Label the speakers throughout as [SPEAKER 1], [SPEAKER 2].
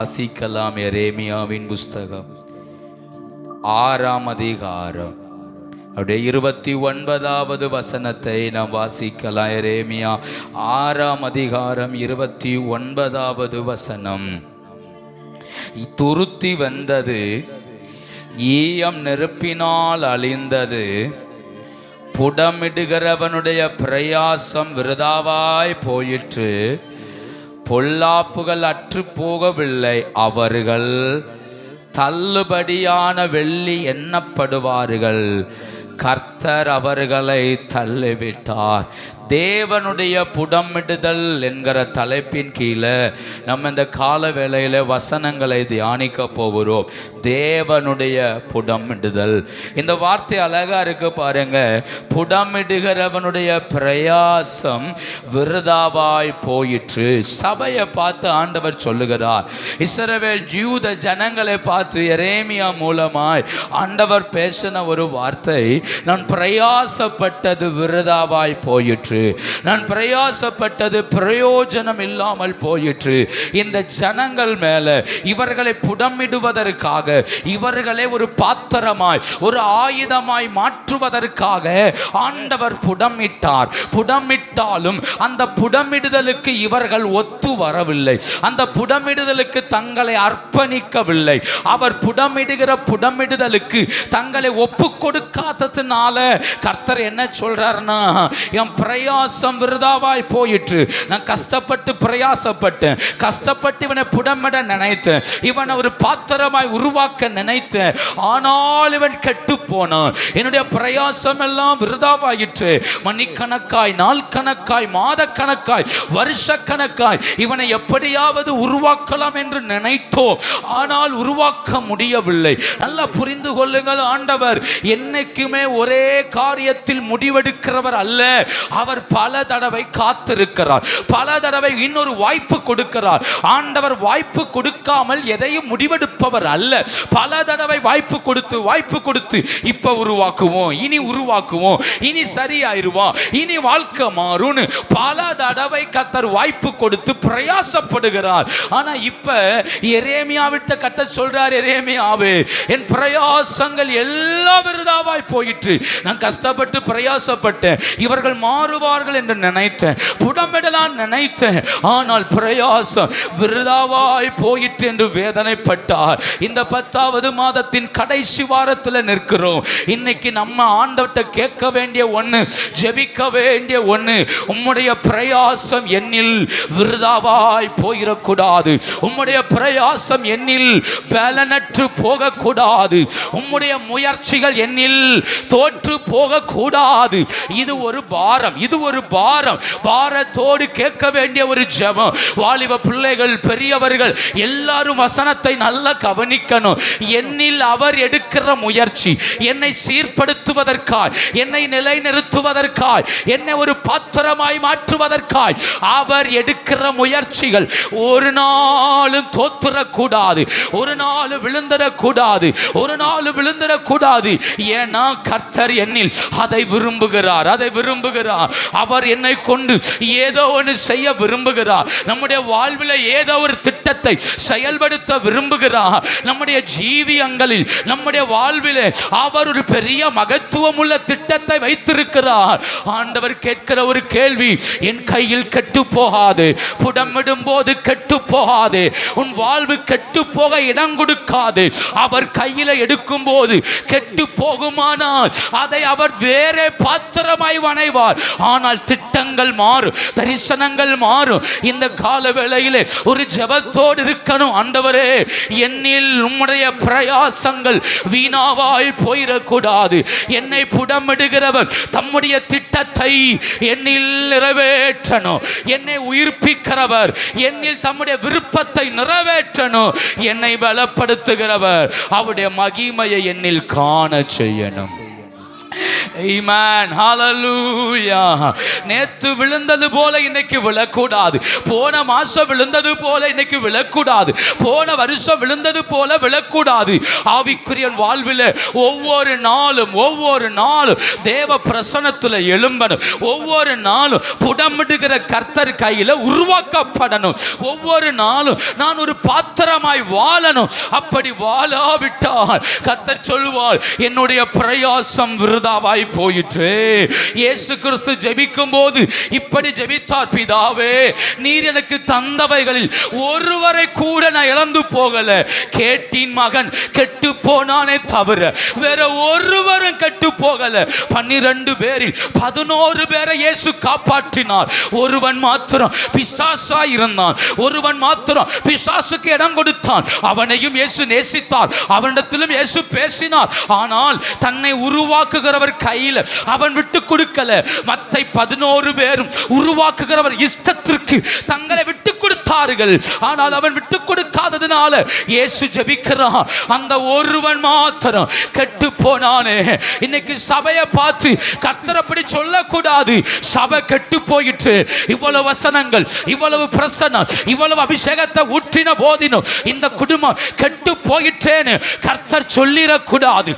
[SPEAKER 1] வாசிக்கலாம். எரேமியாவின் புஸ்தகம் 6ஆம் அதிகாரம் அப்படியே 29வது வசனத்தை நாம் வாசிக்கலாம். எரேமியா 6ஆம் அதிகாரம் 29வது வசனம். துருத்தி வந்தது, ஈயம் நெருப்பினால் அழிந்தது, புடமிடுகிறவனுடைய பிரயாசம் விருதாவாய் போயிற்று, பொல்லாப்புகள் அற்று போகவில்லை, அவர்கள் தள்ளுபடியான வெள்ளி எண்ணப்படுவார்கள், கர்த்தர் அவர்களை தள்ளிவிட்டார். தேவனுடைய புடமிடுதல் என்கிற தலைப்பின் கீழே நம்ம இந்த கால வேளையில் வசனங்களை தியானிக்க போகிறோம். தேவனுடைய புடமிடுதல், இந்த வார்த்தை அழகா இருக்கு பாருங்க. புடமிடுகிறவனுடைய பிரயாசம் விருதாவாய் போயிற்று. சபையை பார்த்து ஆண்டவர் சொல்லுகிறார். இஸ்ரவேல் யூத ஜனங்களை பார்த்து எரேமியா மூலமாய் ஆண்டவர் பேசின ஒரு வார்த்தை, நான் பிரயாசப்பட்டது விருதாவாய் போயிற்று, நான் பிரயாசப்பட்டது பிரயோஜனம் இல்லாமல் போயிற்று. இந்த ஜனங்கள் மேல இவர்களை புடமிடுவதற்காக, இவர்களை ஒரு பாத்திரமாய் ஒரு ஆயுதமாய் மாற்றுவதற்காக ஆண்டவர் புடமிட்டார். புடமிட்டாலும் அந்த புடமிடுதலுக்கு இவர்கள் ஒத்து வரவில்லை, அந்த புடமிடுதலுக்கு தங்களை அர்ப்பணிக்கவில்லை. அவர் புடமிடுகிற புடமிடுதலுக்கு தங்களை ஒப்பு கொடுக்காததுனால கர்த்தர் என்ன சொல்றாருன்னா, என் பிரயாசம் விருதாவாய் போயிற்று. நான் கஷ்டப்பட்டு பிரயாசப்பட்டேன், கஷ்டப்பட்டு இவனை புடமிட நினைத்தேன், இவனை ஒரு பாத்திரமாய் உருவாக்க நினைத்தேன், ஆனால் இவன் கெட்டு போனான். என்னுடைய பிரயாசம் எல்லாம் விருதாவாயிற்று. மணிக்கணக்காய், நாள் கணக்காய், மாத கணக்காய், வருஷ கணக்காய் இவனை எப்படியாவது உருவாக்கலாம் என்று நினைத்தோம், ஆனால் உருவாக்க முடியவில்லை. நல்லா புரிந்து கொள்ளுங்கள், ஆண்டவர் என்னைக்குமே ஒரே காரியத்தில் முடிவெடுக்கிறவர் அல்ல. அவர் பல தடவை காத்திருக்கிறார், பல தடவை இன்னொரு வாய்ப்பு கொடுக்கிறார். ஆண்டவர் வாய்ப்பு கொடுக்காமல் எதையும் முடிவெடுப்பவர் அல்ல. பல தடவை வாய்ப்பு கொடுத்து இப்ப உருவாக்குவோம், இனி உருவாக்குவோம், இனி சரியாயிருவோம், இனி வாழ்க்கை மாறும், பல தடவை கர்த்தர் வாய்ப்பு கொடுத்து பிரயாசப்படுகிறார். ஆனா இப்ப எரேமியாவிட்ட கர்த்தர் சொல்றார், எரேமியாவே, என் பிரயாசங்கள் எல்லாம் விருதாவாய் போயிற்று. நான் கஷ்டப்பட்டு பிரயாசப்பட்டேன், இவர்கள் மாறுவார்கள் என்று நினைத்தேன், புடமிடலாம் நினைத்தேன், ஆனால் பிரயாசம் விருதாவாய் போயிற்று என்று வேதனைப்பட்டார். இந்த 10வது மாதத்தின் கடைசி வாரத்தில் நிற்கிறோம். இன்னைக்கு நம்ம ஆண்டவர்கிட்ட கேட்க வேண்டிய ஒண்ணு, ஜெபிக்க வேண்டிய ஒண்ணு, உம்முடைய பிரயாசம் என்னில் விருதாவாய் போயிடக்கூடாது, உம்முடைய பிரயாசம் என்னில் பலனற்று போகக்கூடாது, உம்முடைய முயற்சிகள் என்னில் தோற்று போகக்கூடாது. இது ஒரு பாரம், இது ஒரு பாரம். பாரத்தோடு கேட்க வேண்டிய ஒரு ஜெபம். வாலிப பிள்ளைகள், பெரியவர்கள் எல்லாரும் வசனத்தை நல்லா கவனிக்கணும். என்னில் அவர் எடுக்கிற முயற்சி, என்னை சீர்படுத்துவதற்காய், என்னை நிலைநிறுத்துவதற்காய், என்னை ஒரு பாத்திரமாய் மாற்றுவதற்காய் அவர் எடுக்கிற முயற்சிகள் ஒரு நாளும் தோற்றுறக்கூடாது, ஒரு நாள் விழுந்துடக்கூடாது, ஒரு நாள் விழுந்துடக்கூடாது. ஏன்னா கர்த்தர் என்னில் அதை விரும்புகிறார், அதை விரும்புகிறார். அவர் என்னை கொண்டு ஏதோ ஒன்று செய்ய விரும்புகிறார். நம்முடைய வாழ்வில் ஏதோ ஒரு திட்டத்தை செயல்படுத்த விரும்புகிறார். நம்முடைய ஜீவியங்களில், நம்முடைய வாழ்வில் அவர் ஒரு பெரிய மகத்துவம் உள்ள திட்டத்தை வைத்திருக்கிறார். ஆண்டவர் கேட்கிற ஒரு கேள்வி, என் கையில் கெட்டு போகாது, புடமிடும் போது கெட்டு போகாது, உன் வாழ்வு கெட்டு போக இடம் கொடுக்காது. அவர் கையில எடுக்கும் போது கெட்டு போகுமானால் அதை அவர் வேறே பாத்திரமாய் வணைவார். ஆனால் திட்டங்கள் மாறும், தரிசனங்கள் மாறும். இந்த கால வேளையிலே ஒரு ஜெபத்தோடு இருக்கணும். ஆண்டவரே, என்னில் உம்முடைய பிரயாசங்கள் வீணாவாய் போயிடக்கூடாது. என்னை புடமிடுகிறவர் தம்முடைய திட்டத்தை என்னில் நிறைவேற்றணும். என்னை உயிர்ப்பிக்கிறவர் என்னில் தம்முடைய விருப்பத்தை நிறைவேற்றணும். என்னை பலப்படுத்துகிறவர் அவருடைய மகிமையை என்னில் காண செய்யணும். ஆமென், ஹல்லேலூயா. நேத்து விழுந்தது போல இன்னைக்கு விழக்கூடாது. போன மாசம் விழுந்தது போல இன்னைக்கு விழக்கூடாது. போன வருஷம் விழுந்தது போல விழக்கூடாது. ஆவிக்குரிய வாழ்வில் ஒவ்வொரு நாளும் தேவ பிரசன்னத்தில் எழும்பணும். ஒவ்வொரு நாளும் புடமிடுகிற கர்த்தர் கையில் உருவாக்கப்படணும். ஒவ்வொரு நாளும் நான் ஒரு பாத்திரமாய் வாழணும். அப்படி வாழாவிட்டால் கர்த்தர் சொல்வார், என்னுடைய பிரயாசம் விருதாவாய் போயிற்று. இயேசு கிறிஸ்து ஜெபிக்கும் போது இப்படி ஜெபித்தார், பிதாவே நீர் எனக்கு தந்தவைகளில் ஒருவரை கூட நான் இழந்து போகல. கேட்டின் மகன் கெட்டு போனானே தவிர வேற ஒருவரும் கெட்டு போகல. 12 பேரில் 11 பேரை இயேசு காப்பாற்றினார். ஒருவன் மாத்திரம் பிசாசா இருந்தான். ஒருவன் மாத்திரம் பிசாசுக்கு இடம் கொடுத்தான். அவனையும் இயேசு நேசித்தார். அவனிடத்திலும் இயேசு பேசினார். ஆனால் தன்னை உருவாக்குகிறவர் கையில் அவன் விட்டு கொடுக்கல. மத்த 11 பேரும் உருவாக்குகிறவர் இஷ்டத்திற்கு தங்களை விட்டு கொடுத்தார்கள். ஆனால் அவன் விட்டு கொடுக்காததுனால இயேசு ஜெபிக்கிறான், அந்த ஒருவன் மாத்திரம் கெட்டு போனானே. இன்னைக்கு சபையை பார்த்து கர்த்தர் அப்படி சொல்லக்கூடாது. சபை கெட்டு போயிற்று. இவ்வளவு வசனங்கள், இவ்வளவு பிரசன்னம், இவ்வளவு அபிஷேகத்தை ஊற்றின போதினும் இந்த குடும்பம் கெட்டு போயிற்றேன்னு கர்த்தர் சொல்லிடக்கூடாது.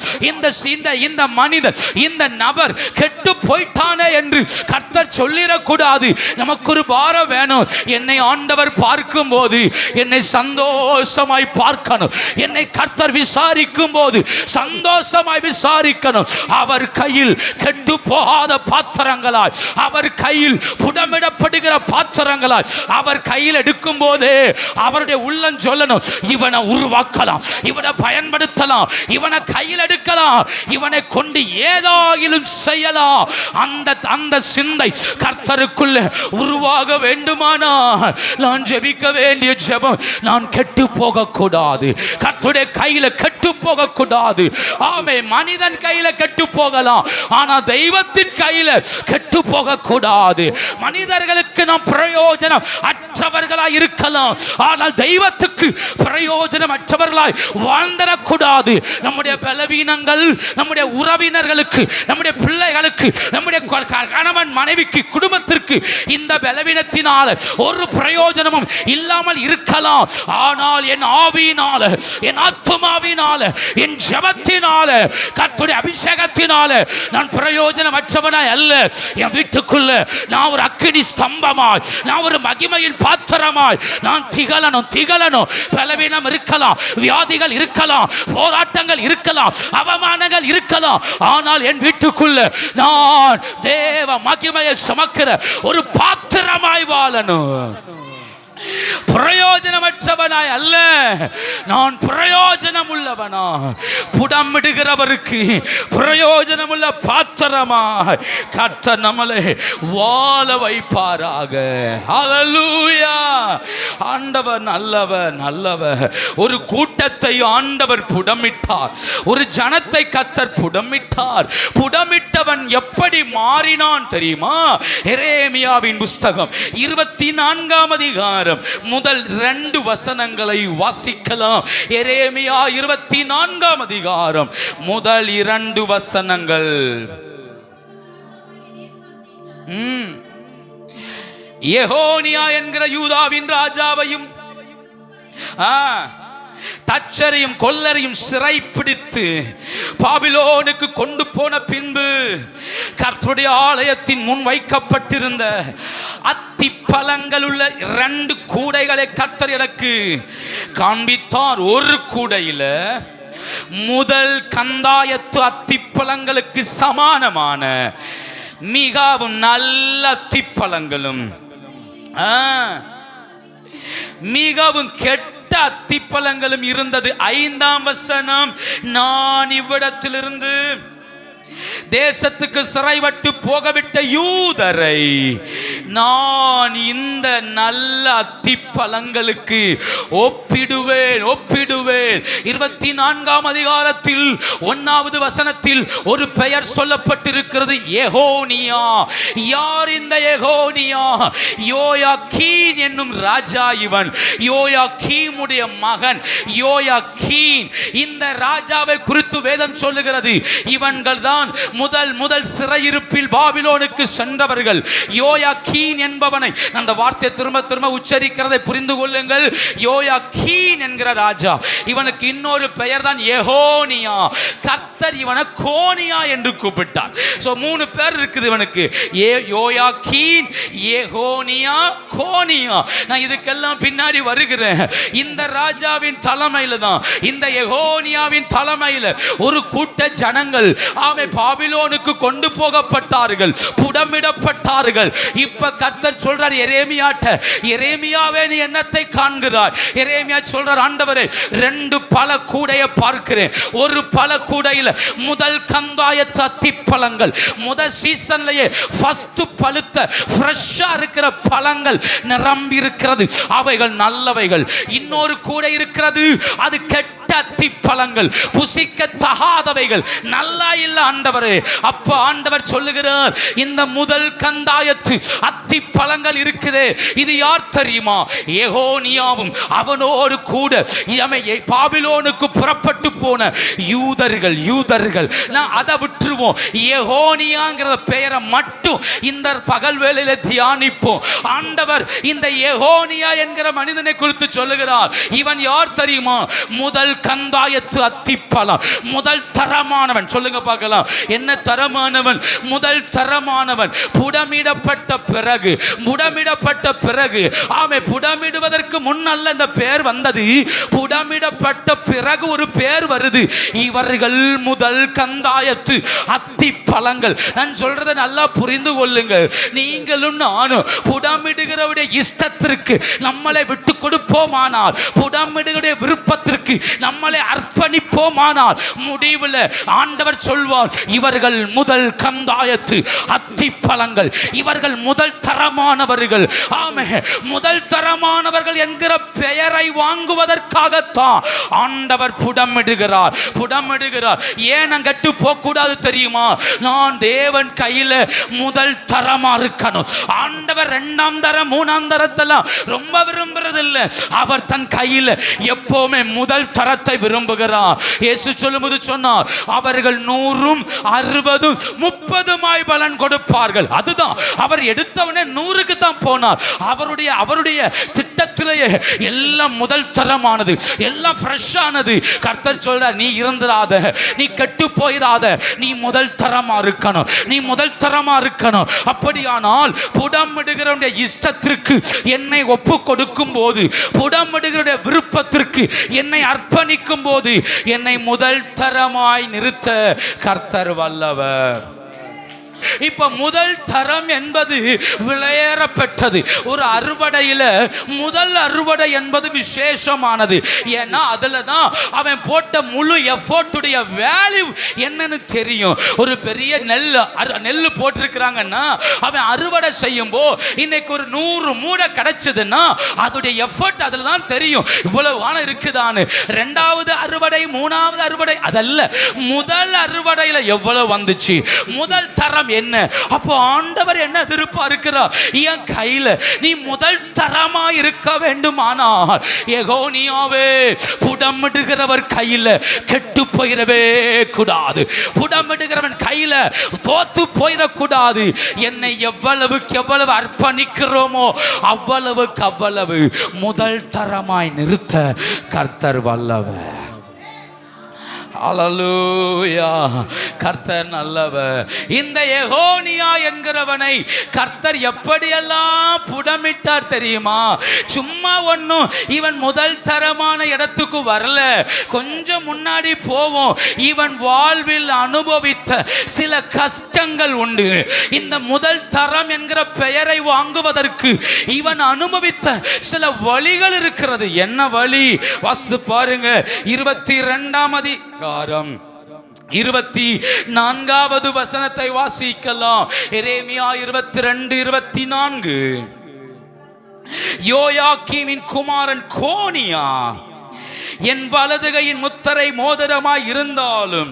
[SPEAKER 1] இந்த மனிதன், இந்த நபர் கெட்டு போயிட்டானே என்று கர்த்தர் சொல்லிடக்கூடாது. நமக்கு ஒரு பாரம் வேணும். என்னை ஆண்டவர் பார்க்கும் போது என்னை சந்தோஷமாய் பார்க்கணும். என்னை கர்த்தர் விசாரிக்கும் போது சந்தோஷமாய் விசாரிக்கணும். அவர் கையில் கெட்டு போகாத பாத்திரங்களாய், அவர் கையில் புடமிடப்படுகிற பாத்திரங்களாய் அவர் கையில் எடுக்கும் போதே அவருடைய உள்ளம் சொல்லணும், இவனை உருவாக்கலாம், இவனை பயன்படுத்தலாம், இவனை கையில் எடுக்கலாம், இவனை கொண்டு ஏதாயிலும் செய்யலாம். அந்த சிந்தை கர்த்தருக்குள்ள உருவாக வேண்டுமானால் நான் ஜெபிக்க வேண்டிய ஜெபம், நான் கெட்டு போக கூடாது. கர்த்தருடைய கையில கெட்டு போக கூடாது. ஆமே, மனிதன் கையில கெட்டு போகலாம், ஆனா தெய்வத்தின் கையில கெட்டு போக கூடாது. மனிதர்களுக்கு நாம் பிரயோஜனம் அற்றவர்களாய் இருக்கலாம், ஆனால் தெய்வத்துக்கு பிரயோஜனம் அற்றவர்களாய் வாழ்ந்துடக்கூடாது. நம்முடைய பலவீனங்கள் நம்முடைய உறவினர்களுக்கு, நம்முடைய பிள்ளைகளுக்கு, நம்முடைய கணவன் மனைவிக்கு, குடும்பத்திற்கு இந்த பலவீனத்தினால ஒரு பிரயோஜனமும் இல்லாமல் இருக்கலாம். ஆனால் என் ஆவியினால, என் ஆத்துமாவினால, என் ஜெபத்தினால, கர்த்தருடைய அபிஷேகத்தினால நான் பிரயோஜனமற்றவனாய் அல்ல. என் வீட்டுக்குள்ள நான் ஒரு அக்கினி ஸ்தம்பமாய், நான் ஒரு மகிமையின் பாத்திரமாய் நான் திகழணும். பலவீனம் இருக்கலாம், வியாதிகள் இருக்கலாம், போராட்டங்கள் இருக்கலாம், அவமானங்கள் இருக்கலாம், ஆனால் என் வீட்டுக்குள்ள நான் தேவ மகிமையை சுமக்கிற ஒரு பாத்திரமாய் வாழணும். பிரயோஜனமற்றவனாய் அல்ல, நான் பிரயோஜனம் உள்ளவனா. புடமிடுகிறவருக்கு பிரயோஜனமுள்ள பாத்திரமாய் கர்த்தர் நம்மளை வாழ வைப்பாராக. ஹல்லேலூயா. ஆண்டவர் நல்லவர். ஒரு கூட்டத்தை ஆண்டவர் புடமிட்டார், ஒரு ஜனத்தை கர்த்தர் புடமிட்டார். புடமிட்டவன் எப்படி மாறினான் தெரியுமா? எரேமியாவின் புஸ்தகம் 24ஆம் அதிகாரம் முதல் 2 வசனங்களை வாசிக்கலாம். எரேமியா 24ஆம் அதிகாரம் முதல் 2 வசனங்கள். யெகோனியா என்கிற யூதாவின் ராஜாவையும் தச்சரையும் கொல்லரையும் சிறைப்பிடித்து பாபிலோனுக்கு கொண்டு போன பின்பு கர்த்தருடைய ஆலயத்தின் முன் வைக்கப்பட்டிருந்த அத்திப்பழங்கள் உள்ள 2 கூடைகளை கர்த்தர் எனக்கு காண்பித்தார். ஒரு கூடையில முதல் கந்தாயத்து அத்திப்பழங்களுக்கு சமானமான மிகவும் நல்ல அத்திப்பழங்களும் மிகவும் கெட்ட அத்திப்பழங்களும் இருந்தது. 5ஆம் வசனம், நான் இவ்விடத்திலிருந்து தேசத்துக்கு சிறைப்பட்டு போகவிட்ட யூதரை நான் இந்த நல்ல அத்திப்பழங்களுக்கு ஒப்பிடுவேன். 24ஆம் அதிகாரத்தில் 1வது வசனத்தில் ஒரு பெயர் சொல்லப்பட்டிருக்கிறது, எகோனியா. யார் இந்த எகோனியா? யோயாக்கீன் என்னும் ராஜா. இவன் யோயாக்கீமுடைய மகன் யோயாக்கீன். இந்த ராஜாவை குறித்து வேதம் சொல்லுகிறது, இவன்கள் தான் முதல் சிறையிருப்பில் பாபிலோனுக்கு சென்றவர்கள். யோயாக்கீன் என்பவனை, அந்த வார்த்தை திரும்ப உச்சரிக்கிறதை புரிந்து கொள்ளுங்கள். யோயாக்கீன் என்கிற ராஜா, இவனுக்கு இன்னொரு பெயர் தான் எகோனியா. கர்த்தர் இவனை கோனியா என்று கூப்பிட்டார். சோ 3 பேர் இருக்குது இவனுக்கு, யோயாக்கீன், எகோனியா, கோனியா. நான் இதுக்கெல்லாம் பின்னாடி வருகிறேன். இந்த ராஜாவின் தலைமையில தான், இந்த எகோனியாவின் தலைமையில ஒரு கூட்ட ஜனங்கள் பாபிலோனுக்கு கொண்டு போகப்பட்டார்கள், புடமிடப்பட்டார்கள். இப்ப கர்த்தர் சொல்றார் எரேமியாட்ட, எரேமியாவே நீ என்னத்தை காண்கிறாய்? எரேமியா சொல்றார், ஆண்டவரே 2 பல கூடைய பார்க்கிறேன். ஒரு பல கூடையில முதல் கந்தாயத்து அத்திப்பழங்கள், முதல் சீசன்லயே ஃபர்ஸ்ட் பழுத்த ஃப்ரெஷ்ஷா இருக்கிற பழங்கள் நிரம்பி இருக்கிறது, அவைகள் நல்லவைகள். இன்னொரு கூடை இருக்கிறது, அது கெட்ட அத்திப்பழங்கள், புசிக்க தகாதவைகள், நல்லா இல்ல ஆண்டவரே. அப்ப ஆண்டவர் சொல்லுகிறார், இந்த முதல் கந்தாயத்து அத்திப்பழங்கள் இருக்குதே, இது யார் தெரியுமா? எகோனியாவும் அவனோடு கூட பாபிலோனுக்கு புறப்பட்டு போன யூதர்கள். நான் அதை விட்டுருவோம், எகோனியாங்கிற பெயரை மட்டும் இந்த பகல் வேளையில தியானிப்போம். ஆண்டவர் இந்த எகோனியா என்கிற மனிதனை குறித்து சொல்லுகிறார், இவன் யார் தெரியுமா? முதல் கந்தாயத்து அத்திப்பழம், முதல் தரமானவன். சொல்லுங்க பார்க்கலாம், என்ன தரமானவன்? முதல் தரமானவன். புடமிடப்பட்ட பிறகு புடமிடுவதற்கு முன்னல்ல இந்த பெயர் வந்தது, புடமிடப்பட்ட பிறகு ஒரு பெயர் வருது. இவர்கள் முதல் கந்தாயத்து அத்திப்பழங்கள். நான் சொல்றதை நல்லா புரிந்து கொள்ளுங்கள். நீங்களும் நானும் புடமிடுகிறவருடைய இஷ்டத்திற்கு நம்மளை விட்டு கொடுப்போமானால், புடமிடுகிறவருடைய விருப்பத்திற்கு நம்மளை அர்ப்பணிப்போமானால், முடிவில் ஆண்டவர் சொல்வார், இவர்கள் முதல் கந்தாயத்து அத்திப்பழங்கள், இவர்கள் முதல் தரமானவர்கள். ஆமே, முதல் தரமானவர்கள் என்கிற பெயரை வாங்குவதற்காகத்தான் ஆண்டவர் புடமிடுகிறார். ஏன் கெட்டு போக கூடாது தெரியுமா? நான் தேவன் கையில முதல் தரமா இருக்கணும். ஆண்டவர் 2ஆம் தரம் 3ஆம் தரத்தெல்லாம் ரொம்ப விரும்புறது இல்லை. அவர் தன் கையில எப்பவுமே முதல் தரத்தை விரும்புகிறார். இயேசு சொல்லும்போது சொன்னார், அவர்கள் 100, 60, 30 பலன் கொடுப்பார்கள். அதுதான் அவர் எடுத்தவனே 100க்கு தான் போனார். அவருடைய திட்டத்திலேயே எல்லாம் முதல் தரமானது, எல்லாம் ஃப்ரெஷ் ஆனது. கர்த்தர் சொல்றார், நீ இருந்துராத, நீ கெட்டு போயிராத, நீ முதல் தரமா இருக்கணும். அப்படியானால் புடமிடுகிறவருடைய இஷ்டத்திற்கு என்னை ஒப்பு கொடுக்கும் போது, புடமிடுகிறவருடைய விருப்பத்திற்கு என்னை அர்ப்பணிக்கும் போது, என்னை முதல் தரமாய் நிறுத்த கர்த்தர் வல்லவர். இப்ப முதல் தரம் என்பது விலையேறப்பட்டது. ஒரு அறுவடையில முதல் அறுவடை என்பது விசேஷமானது. ஏன்னா அதுல தான் அவன் போட்ட முழு எஃபோர்ட்டுடைய வேல்யூ என்னன்னு தெரியும். ஒரு பெரிய நெல் போட்டிருக்கிறாங்கன்னா, அவன் அறுவடை செய்யும் போது இன்னைக்கு ஒரு 100 மூடை கிடைச்சதுன்னா அதோடைய எஃபோர்ட் அதுல தான் தெரியும், இவ்வளவு இருக்குதான்னு. 2வது அறுவடை, 3வது அறுவடை அதல்ல, முதல் அறுவடையில எவ்வளவு வந்துச்சு, முதல் தரம் என்ன? அப்போ ஆண்டவர் என்ன எதிர்பார்க்கிறார்? என் கையில நீ முதல் தரமா இருக்க வேண்டுமானால், எகோனியாவே, புடமிடுகிறவர் கையில கெட்டு போயிடவே கூடாது, புடமிடுகிறவன் கையில தோத்து போயிடக்கூடாது. என்னை எவ்வளவுக்கு எவ்வளவு அர்ப்பணிக்கிறோமோ அவ்வளவுக்கு முதல் தரமாய் நிறுத்த கர்த்தர் வல்லவர். அல்லேலூயா, கர்த்தர் நல்லவர். இந்த எகோனியா என்கிறவனை கர்த்தர் எப்படியெல்லாம் புடமிட்டார் தெரியுமா? சும்மா ஒன்றும் இவன் முதல் தரமான இடத்துக்கு வரல. கொஞ்சம் முன்னாடி போவோம், இவன் வாழ்வில் அனுபவித்த சில கஷ்டங்கள் உண்டு. இந்த முதல் தரம் என்கிற பெயரை வாங்குவதற்கு இவன் அனுபவித்த சில வழிகள் இருக்கிறது. என்ன வழி? வாசித்து பாருங்க, 22ஆம் அதிகாரம் 24வது வசனத்தை வாசிக்கலாம். எரேமியா 22:24. யோயாக்கீமின் குமாரன் கோனியா என் வலதுகையின் முத்திரை மோதிரமாய் இருந்தாலும்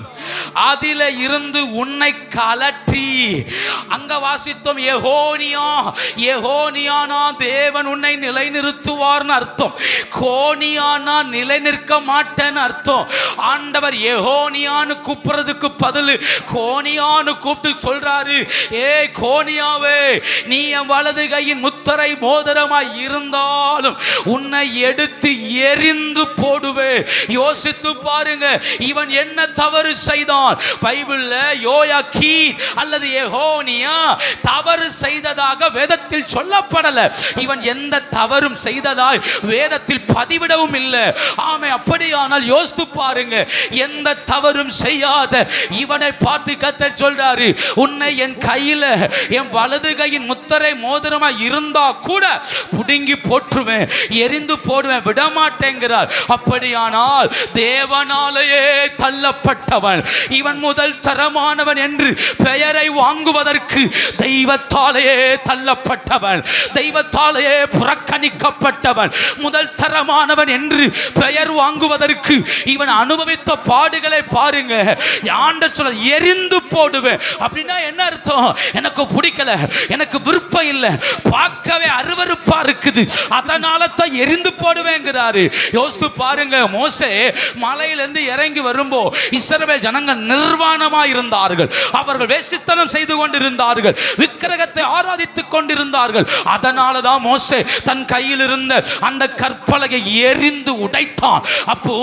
[SPEAKER 1] அதில இருந்து உன்னை கலற்றி, அங்க வாசித்தோம் யெகோனியா, யெகோனியானா தேவன் உன்னை நிலைநிறுத்துவார்னு அர்த்தம். கோனியானா நிலை நிற்க மாட்டேன்னு அர்த்தம். ஆண்டவர் யெகோனியான்னு கூப்பிடுறதுக்கு பதில் கோனியான்னு கூப்பிட்டு சொல்றாரு, ஏ கோனியாவே, நீ என் வலது கையின் முத்திரை மோதிரமாய் இருந்தாலும் உன்னை எடுத்து எரிந்து போடுவேன். யோசித்து பாருங்க, இவன் என்ன தவறு செய்தான்? பைபிள்ல யோயாக்கீம் அல்லது யெகோனியா தவறு செய்ததாக வேதத்தில் சொல்லப்படல. இவன் எந்த தவறும் செய்ததாய் வேதத்தில் பதிவிடவும் இல்லை. ஆமே, அப்படியானால் யோசித்து பாருங்க, எந்த தவறும் செய்யாத இவனை பார்த்து கர்த்தர் சொல்றாரு, உன்னை என் கையில என் வலது கையின் முத்திரை மோதிரமா இருந்தா கூட புடுங்கி போற்றுவேன், எரிந்து போடுவேன், விடமாட்டேங்கிறார். அப்படியானால் தேவனாலேயே தள்ளப்பட்டவன் இவன் முதல் தரமானவன் என்று பெயரை வாங்குவதற்கு தெய்வத்தாலேயே தள்ளப்பட்டவன், தெய்வத்தாலேயே புறக்கணிக்கப்பட்டவன், முதல் தரமானவன் என்று பெயர் வாங்குவதற்கு இவன் அனுபவித்த பாடுகளை பாருங்க. ஆண்டவர் சொல்ல எரிந்து போடுவேன் அப்படின்னா என்ன அர்த்தம்? எனக்கு பிடிக்கல, எனக்கு விருப்பம் இல்லை, பார்க்கவே அருவருப்பா இருக்குது, அதனால தான் எரிந்து போடுவேங்கிறாரு. யோசித்து பாருங்க, மோசே மலையிலிருந்து இறங்கி வரும்போ இஸ்ரவேல் ஜனங்கள் நிர்வாணமா இருந்தார்கள். அவர்கள் வேசித்தனம் செய்து கொண்டிருந்தார்கள், விக்கிரகத்தை ஆராதித்துக் கொண்டிருந்தார்கள். அதனால தான் மோசே தன் கையில் இருந்த அந்த கற்பலகை எரிந்து உடைத்தான். அப்போ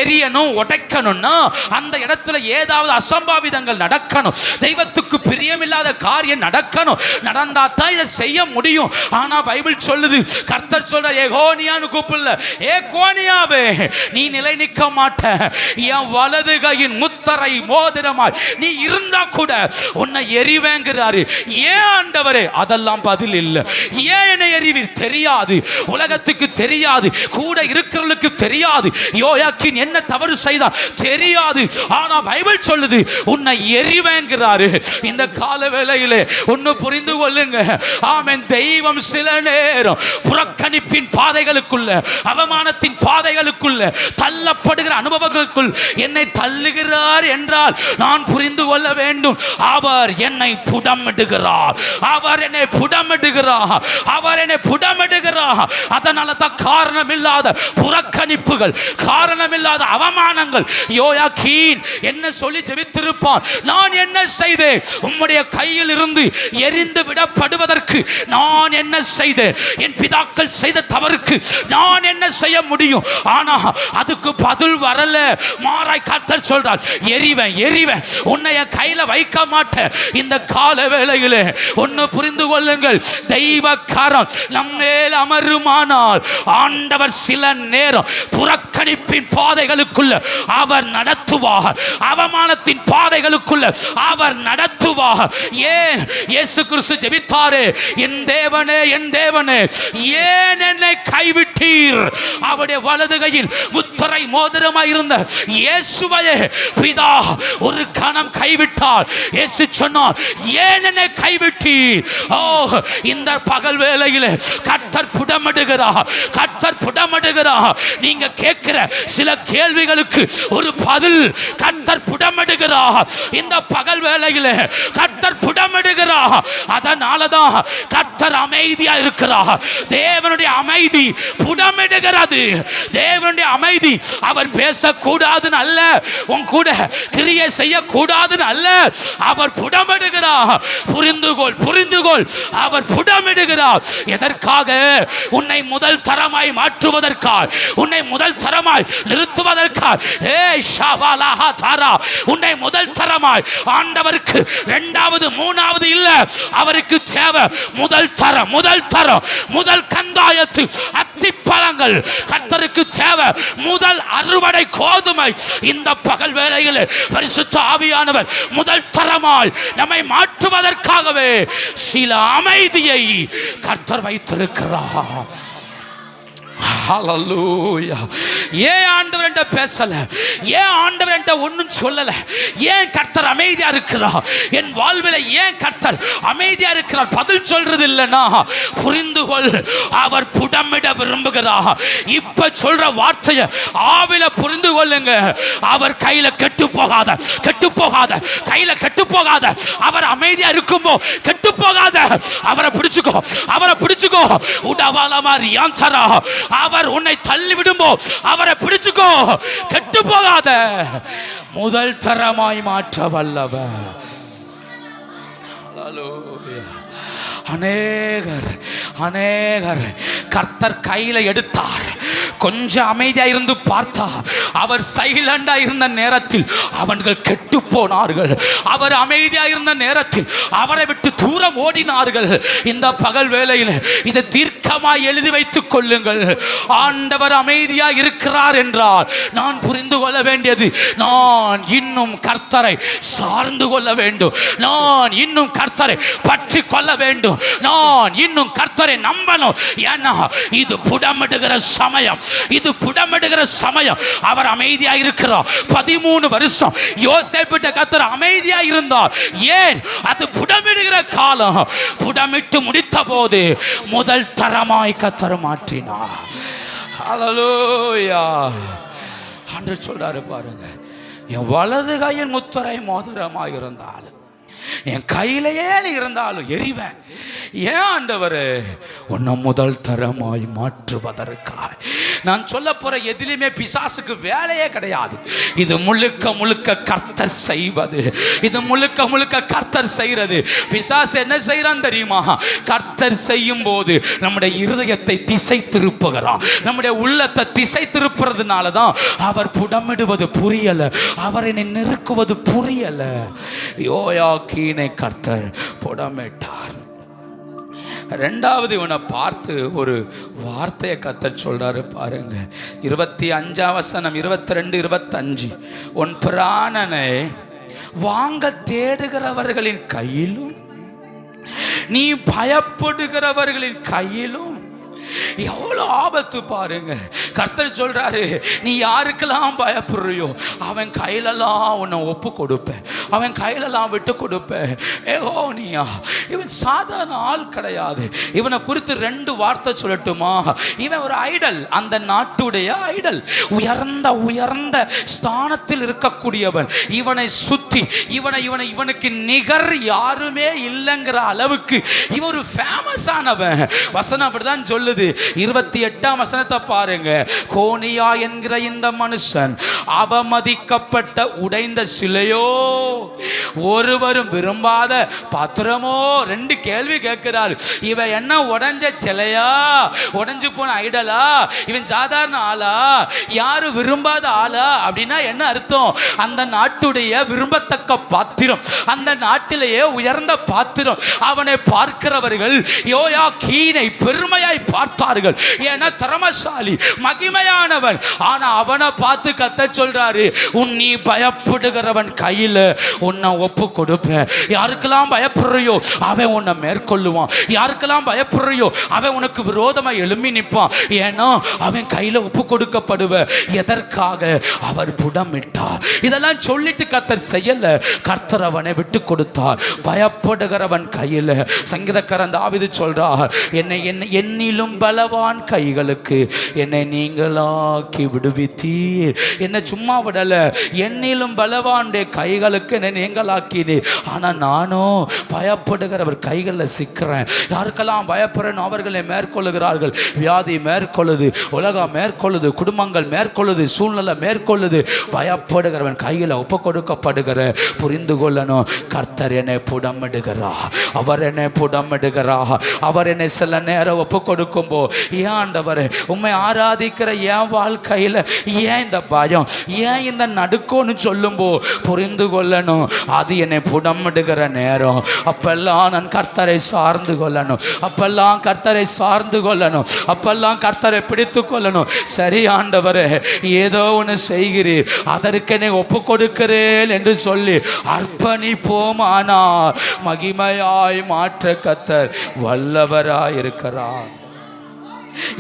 [SPEAKER 1] எரியணும், உடைக்கணும்னா அந்த இடத்துல ஏதாவது அசம்பாவிதங்கள் நடக்கணும், தெய்வத்துக்கு பிரியமில்லாத காரியம் நடக்கணும், நடந்தா தான் இதை செய்ய முடியும். ஆனா பைபிள் சொல்லுது, கர்த்தர் சொல்ற யெகோனியான்னு கூப்பிடல, ஏ கோனியாவே, நீ நிலை நிற்க மாட்ட, என் வலது கையின் முத்திரை மோதிரமாய் நீ இருந்தா கூட உன்னை எரிவேங்கிறாரு. ஏன் ஆண்டவரே? அதெல்லாம் பதில் இல்லை. ஏன் என்னை எரிவீர்? தெரியாது, உலகத்துக்கு தெரியாது, கூட இருக்கிறவர்களுக்கு தெரியாது, யோயாக்கீம் என்ன தவறு செய்தார் தெரியாது. ஆனா பைபிள் சொல்லுது உன்னை எரிவேங்கிறாரு. இந்த கால வேளையிலே ஒன்னு புரிந்து கொள்ளுங்க, ஆமென். தெய்வம் சில நேரம் புறக்கணிப்பின் பாதைகளுக்குள்ள, அவமானத்தின் பாதைகளுக்குள்ள, தள்ளப்படுகிற அனுபவங்களுக்குள் என்னை தள்ளுகிறார் என்றால் நான் புரிந்து கொள்ள வேண்டும், அவர் என்னை புடமிடுகிறார், அவர் என்னை புடமிடுகிறார், அவர் என்னை புடமிடுகிறார். அதனால தான் காரணமில்லாத புறக்கணிப்புகள், காரணமில்லாத அவமானங்கள். யோயாக்கீம் என்ன சொல்லி ஜெபித்திருப்பான்? நான் என்ன செய்தேன்? உம்முடைய கையில் இருந்து எரிந்து விடப்படுவதற்கு நான் என்ன செய்தேன்? என் பிதாக்கள் செய்த தவறுக்கு நான் என்ன செய்ய முடியும்? ஆனா அதுக்கு பதில் வரல. மாறாய் கர்த்தர் சொல்றார், எரிவேன், எரிவேன், உன்னை கையில வைக்க மாட்டேன். இந்த கால வேளையிலே ஒன்னு புரிந்து கொள்ளுங்கள், தெய்வ கரம் நம்மேல் அமருமானால் ஆண்டவர் சில நேரம் புறக்கணிப்பின் பாதைகளுக்குள்ள அவர் நடத்துவார், அவமானத்தின் பாதைகளுக்குள்ள அவர் நடத்துவார். ஏன் இயேசு கிறிஸ்து ஜெபித்தாரே, என் தேவனே, என் தேவனே, ஏன் என்னை கைவிட்டீர்? அவருடைய வலது கையில் முத்திரை மோதிரமாய் இருந்த இயேசுவையே பிதா ஒரு கணம் கைவிட்டார். இயேசு சொன்னார், ஏன் என்னை கைவிட்டீர்? ஓ, இந்த பகல் வேளையிலே கர்த்தர் புடமிடுகிறார், கர்த்தர் புடமிடுகிறார். நீங்க கேட்கிற சில கேள்விகளுக்கு ஒரு பதில் கர்த்தர் புடமிடுகிறார். இந்த பகல் வேளையிலே கர்த்தர் புடமிடுகிறார். அதனாலதான் கர்த்தர் அமைதியா இருக்கிறார். தேவனுடைய அமைதி புடமிடுகிறது. தேவனுடைய அமைதி அவர் பேசக்கூடாதுன்னு அல்ல, உன் கூட கிரியை செய்யக்கூடாதுன்னு அல்ல, அவர் புடமிடுகிறார். புரிந்துகொள், புரிந்துகொள், அவர் புடமிடுகிறார். எதற்காக? உன்னை முதல் தரமாய் மாற்றுவதற்காக, உன்னை முதல் தரமாய் நிறுத்துவதற்காக. உன்னை முதல் தரமாய் ஆண்டவருக்கு இரண்டாவது மூணாவது இல்ல, அவருக்கு தேவை முதல் தரம், முதல் தரம், முதல் கந்தாயத்து அத்திப்பழங்கள். கர்த்தருக்கு தேவை முதல் அறுவடை கோதுமை. இந்த பகல் வேளையில் பரிசுத்த ஆவியானவர் முதல் தரமாய் நம்மை மாற்றுவதற்காகவே சில அமைதியை கர்த்தர் வைத்திருக்கிறார். ஹல்லேலூயா. ஏன் ஆண்டவர் என்கிட்ட பேசல? ஏன் ஆண்டவர் என்கிட்ட ஒன்றும் சொல்லல? ஏன் கர்த்தர் அமைதியா இருக்கிறார்? என் வாழ்வில் ஏன் கர்த்தர் அமைதியா இருக்கிறார்? பதில் சொல்றது இல்லைன்னா புரிந்து கொள், அவர் புடமிட விரும்புகிறார். இப்ப சொல்ற வார்த்தையை ஆவில புரிந்து கொள்ளுங்க. அவர் கையில கெட்டு போகாத, கெட்டு போகாத, கையில கெட்டு போகாத. அவர் அமைதியா இருக்கும்போ கெட்டு போகாத. அவரை பிடிச்சுக்கோ, அவரை பிடிச்சுக்கோ. உடவாலமாரி யாந்தரா. அவர் உன்னை தள்ளி விடும்போ அவரை பிடிச்சுக்கோ, கெட்டு போகாத. முதல் தரமாய் மாற்ற வல்லவர். ஹல்லேலூயா. அநேகர் அநேகர் கர்த்தர் கையில எடுத்தார், கொஞ்சம் அமைதியா இருந்து பார்த்தார். அவர் சைலண்டா இருந்த நேரத்தில் அவர்கள் கெட்டு போனார்கள். அவர் அமைதியா இருந்த நேரத்தில் அவரை விட்டு தூரம் ஓடினார்கள். இந்த பகல் வேளையில் இதை தீர்க்கமாய் எழுதி வைத்துக் கொள்ளுங்கள். ஆண்டவர் அமைதியா இருக்கிறார் என்றால் நான் புரிந்து கொள்ள வேண்டியது, நான் இன்னும் கர்த்தரை சார்ந்து கொள்ள வேண்டும். நான் இன்னும் கர்த்தரை பற்றி கொள்ள வேண்டும். நான் இன்னும் கர்த்தரை நம்பணும். ஏன்னா இது புடமிடுகிற சமயம், இது புடமிடுகிற சமயம். அவர் அமைதியா இருக்கிறார். 13 வருஷம் யோசேப்பிட்ட கர்த்தர் அமைதியா இருந்தார். ஏன்? அது புடமிடுகிற காலம். புடமிட்டு முடித்த போது முதல் தரமாய் கர்த்தர் மாற்றினார். ஹல்லேலூயா. ஆண்டவர் சொல்றாரு பாருங்க, என் வலது கையின் முத்திரை மோதிரமாக இருந்தாலும், என் கையிலேயே இருந்தாலும் எரிவேன். ஏன் ஆண்டவர்? உன்னை முதல் தரமாய் மாற்றுவதற்காக. நான் சொல்ல போற எதிலுமே பிசாசுக்கு வேலையே கிடையாது. இது முழுக்க முழுக்க கர்த்தர் செய்வது. இது முழுக்க முழுக்க கர்த்தர் செய்யறது. பிசாசு என்ன செய்யறான் தெரியுமா? கர்த்தர் செய்யும் போது நம்முடைய இருதயத்தை திசை திருப்புகிறான். நம்முடைய உள்ளத்தை திசை திருப்புறதுனால தான் அவர் புடமிடுவது புரியல, அவரை நெருக்குவது புரியல. யோயாக்கீனை கர்த்தர் புடமிட்டார். ரெண்டாவது இவனை பார்த்து ஒரு வார்த்தையை கர்த்தர் சொல்றாரு பாருங்க. 25 வசனம், 22, 25. உன் பிராணனை வாங்க தேடுகிறவர்களின் கையிலும் நீ பயப்படுகிறவர்களின் கையிலும் எவ்வளவு ஆபத்து பாருங்க. கர்த்தர் சொல்றாரு, நீ யாருக்கெல்லாம் பயப்படுறியோ அவன் கையிலெல்லாம் உன்னை ஒப்பு கொடுப்பேன், அவன் கையிலெல்லாம் விட்டு கொடுப்பேன். ஏகோனியா, இவன் சாதாரண ஆள் கிடையாது. இவனை குறித்து 2 வார்த்தை சொல்லட்டுமா? இவன் ஒரு ஐடல், அந்த நாட்டுடைய ஐடல், உயர்ந்த உயர்ந்த ஸ்தானத்தில் இருக்கக்கூடியவன். இவனை சுத்தி இவனுக்கு நிகர் யாருமே இல்லைங்கிற அளவுக்கு இவன் ஒரு ஃபேமஸ் ஆனவன். வசனம் அப்படிதான் சொல்லுது. 28ஆம் வசனத்தை பாருங்க. கோனியா என்கிற இந்த மனுஷன் அவமதிக்கப்பட்ட உடைந்த சிலையோ, ஒருவரும் விரும்பாத பாத்திரமோ. 2 கேள்வி கேட்கிறார். இவன் என்ன உடைஞ்ச சிலையா, உடைஞ்சு போன ஐடலா? இவன் சாதாரண ஆளா, யாரும் விரும்பாத ஆளா? அப்படின்னா என்ன அர்த்தம்? அந்த நாட்டுடைய விரும்பத்தக்க பாத்திரம், அந்த நாட்டிலேயே உயர்ந்த பாத்திரம். அவனை பார்க்கிறவர்கள் யோயாக்கீனை பெருமையாய் பார்த்தார்கள். ஏன்னா திறமசாலி, மகிமையானவன். ஆனா அவனை பார்த்து கர்த்தர் சொல்றாரு, நீ பயப்படுகிறவன் கையில உன்னை ஒப்பு கொடுப்பேன். யாருக்கெல்லாம் பயப்படுறியோ அவன் உன்னை மேற்கொள்ளுவான். யாருக்கெல்லாம் பயப்படுறியோ அவன் உனக்கு விரோதமாக எழும்பி நிற்பான். ஏன்னா அவன் கையில ஒப்பு கொடுக்கப்படுவ. எதற்காக? அவர் புடமிட்டார். இதெல்லாம் சொல்லிட்டு கர்த்தர் செய்யல, கர்த்தர் அவனை விட்டு கொடுத்தார். பயப்படுகிறவன் கையில. சங்கீதக்காரன் தாவீது சொல்றார், என்னிலும் பலவான் கைகளுக்கு என்னை நீங்களாக்கி விடுவித்தீர். என்னை சும்மா விடல, என்னிலும் பலவானுடைய கைகளுக்கு என்னை நீங்களாக்கினீர். ஆனா நானும் பயப்படுகிறவர் கைகளில் சிக்கிறேன். யாருக்கெல்லாம் பயப்படுறேன் அவர்களை மேற்கொள்ளுகிறார்கள். வியாதி மேற்கொள்ளுது, உலகம் மேற்கொள்ளுது, குடும்பங்கள் மேற்கொள்ளுது, சூழ்நிலை மேற்கொள்ளுது. பயப்படுகிறவன் கையில் ஒப்பு கொடுக்கப்படுகிற. புரிந்து கொள்ளணும், கர்த்தர் என்னை புடமிடுகிறார். அவர் என்னை புடமிடுகிறார். அவர் என்னை சில நேரம் ஒப்பு கொடுக்கும்போ, ஏன் ஆண்டவரே உம்மை ஆராதிக்கிற என் வாழ்க்கையில் ஏன் இந்த பயம், ஏன் இந்த நடுக்கோன்னு சொல்லும்போ புரிந்து கொள்ளணும், அது என்னை புடமிடுகிற நேரம். அப்பெல்லாம் நான் கர்த்தரை சார்ந்து கொள்ளணும், அப்பெல்லாம் கர்த்தரை சார்ந்து கொள்ளணும், அப்பெல்லாம் கர்த்தரை பிடித்து கொள்ளணும். சரி ஆண்டவரே, ஏதோ ஒன்று செய்கிறீர், அதற்கெனை ஒப்பு கொடுக்கிறேன் என்று சொல்லி அர்ப்பணிப்போமானால் மகிமையாய் மாற்ற கர்த்தர் வல்லவராய் இருக்கிறார்.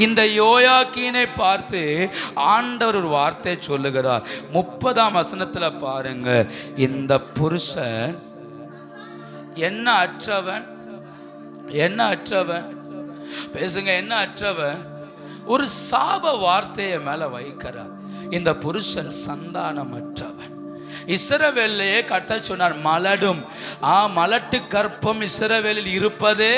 [SPEAKER 1] இந்த யோயாக்கீனை பார்த்து ஆண்டவர் ஒரு வார்த்தை சொல்லுகிறார். 30ஆம் வசனத்துல பாருங்க, இந்த புருஷன் என்ன அற்றவன், என்ன அற்றவன், பேசுங்க, என்ன அற்றவன், ஒரு சாப வார்த்தையை மேல வைக்கிறார். இந்த புருஷன் சந்தானமற்றவன். இஸ்ரவேலிலே கர்த்தர் சொன்னார், மலடும் மலட்டு கற்பம் இஸ்ரவேலில் இருப்பதே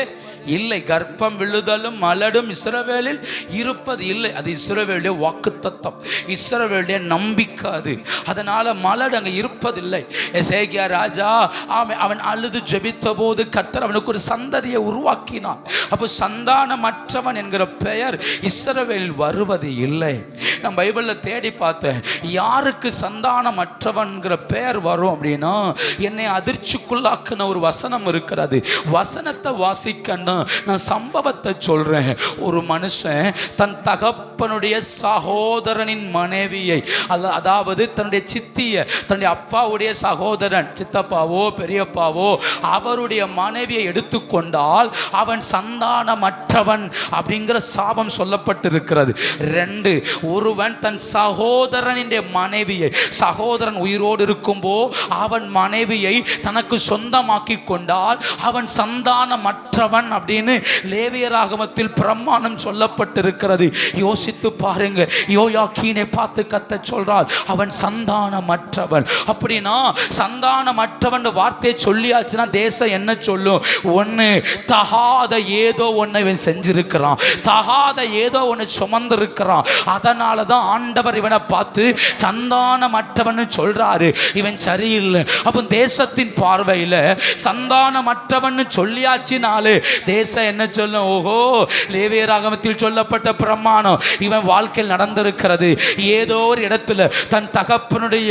[SPEAKER 1] இல்லை, கர்ப்பம் விழுதலும் மலடும் இஸ்ரவேலில் இருப்பது இல்லை. அது இஸ்ரவேலுடைய வாக்குத்தத்தம், இஸ்ரவேலுடைய நம்பிக்கை. அது அதனால மலடு அங்கே இருப்பதில்லை. எசேக்கியா ராஜா அவன் அழுது ஜெபித்த போது கர்த்தர் அவனுக்கு ஒரு சந்ததியை உருவாக்கினான். அப்போ சந்தானமற்றவன் என்கிற பெயர் இஸ்ரவேலில் வருவது இல்லை. நான் பைபிளில் தேடி பார்த்தேன், யாருக்கு சந்தானமற்றவன்கிற பெயர் வரும் அப்படின்னா, என்னை அதிர்ச்சிக்குள்ளாக்குன ஒரு வசனம் இருக்கிறது. வசனத்தை வாசிக்கணும், நான் சம்பவத்தை சொல்றேன். ஒரு மனுஷன் தன் தகப்பனுடைய சகோதரனின் மனைவியை, அதாவது தன்னுடைய சித்திய, தன்னுடைய அப்பாவுடைய சகோதரன், சித்தப்பாவோ பெரியப்பாவோ, அவருடைய மனைவியை எடுத்துக்கொண்டால் அவன் சந்தானமற்றவன் அப்படிங்கிற சாபம் சொல்லப்பட்டிருக்கிறது. 2, ஒருவன் தன் சகோதரனின் மனைவியை, சகோதரன் உயிரோடு இருக்கும்போ அவன் மனைவியை தனக்கு சொந்தமாக்கி கொண்டால் அவன் சந்தானமற்றவன் அப்படின்னு லேவியராகமத்தில் பிரமாணம் சொல்லப்பட்டிருக்கிறது. யோசித்து பாருங்க, யோயாக்கீனை பார்த்து கர்த்தர் சொல்றார், அவன் சந்தானமற்றவன். அப்படின்னா சந்தானமற்றவன் வார்த்தையை சொல்லியாச்சுன்னா தேசம் என்ன சொல்லும்? ஒன்னு, தகாத ஏதோ ஒன்னை இவன் செஞ்சிருக்கிறான், தகாத ஏதோ ஒன்னு சுமந்திருக்கிறான். அதனாலதான் ஆண்டவர் இவனை பார்த்து சந்தானமற்றவன் சொல்றாரு, இவன் சரியில்லை. அப்போ தேசத்தின் பார்வையில சந்தானமற்றவன் சொல்லியாச்சினாலே தேசம் என்ன சொல்லும்? ஓஹோ, லேவியராகமத்தில் சொல்லப்பட்ட பிரமாணம் இவன் வாழ்க்கையில் நடந்திருக்கிறது. ஏதோ ஒரு இடத்துல தன் தகப்பனுடைய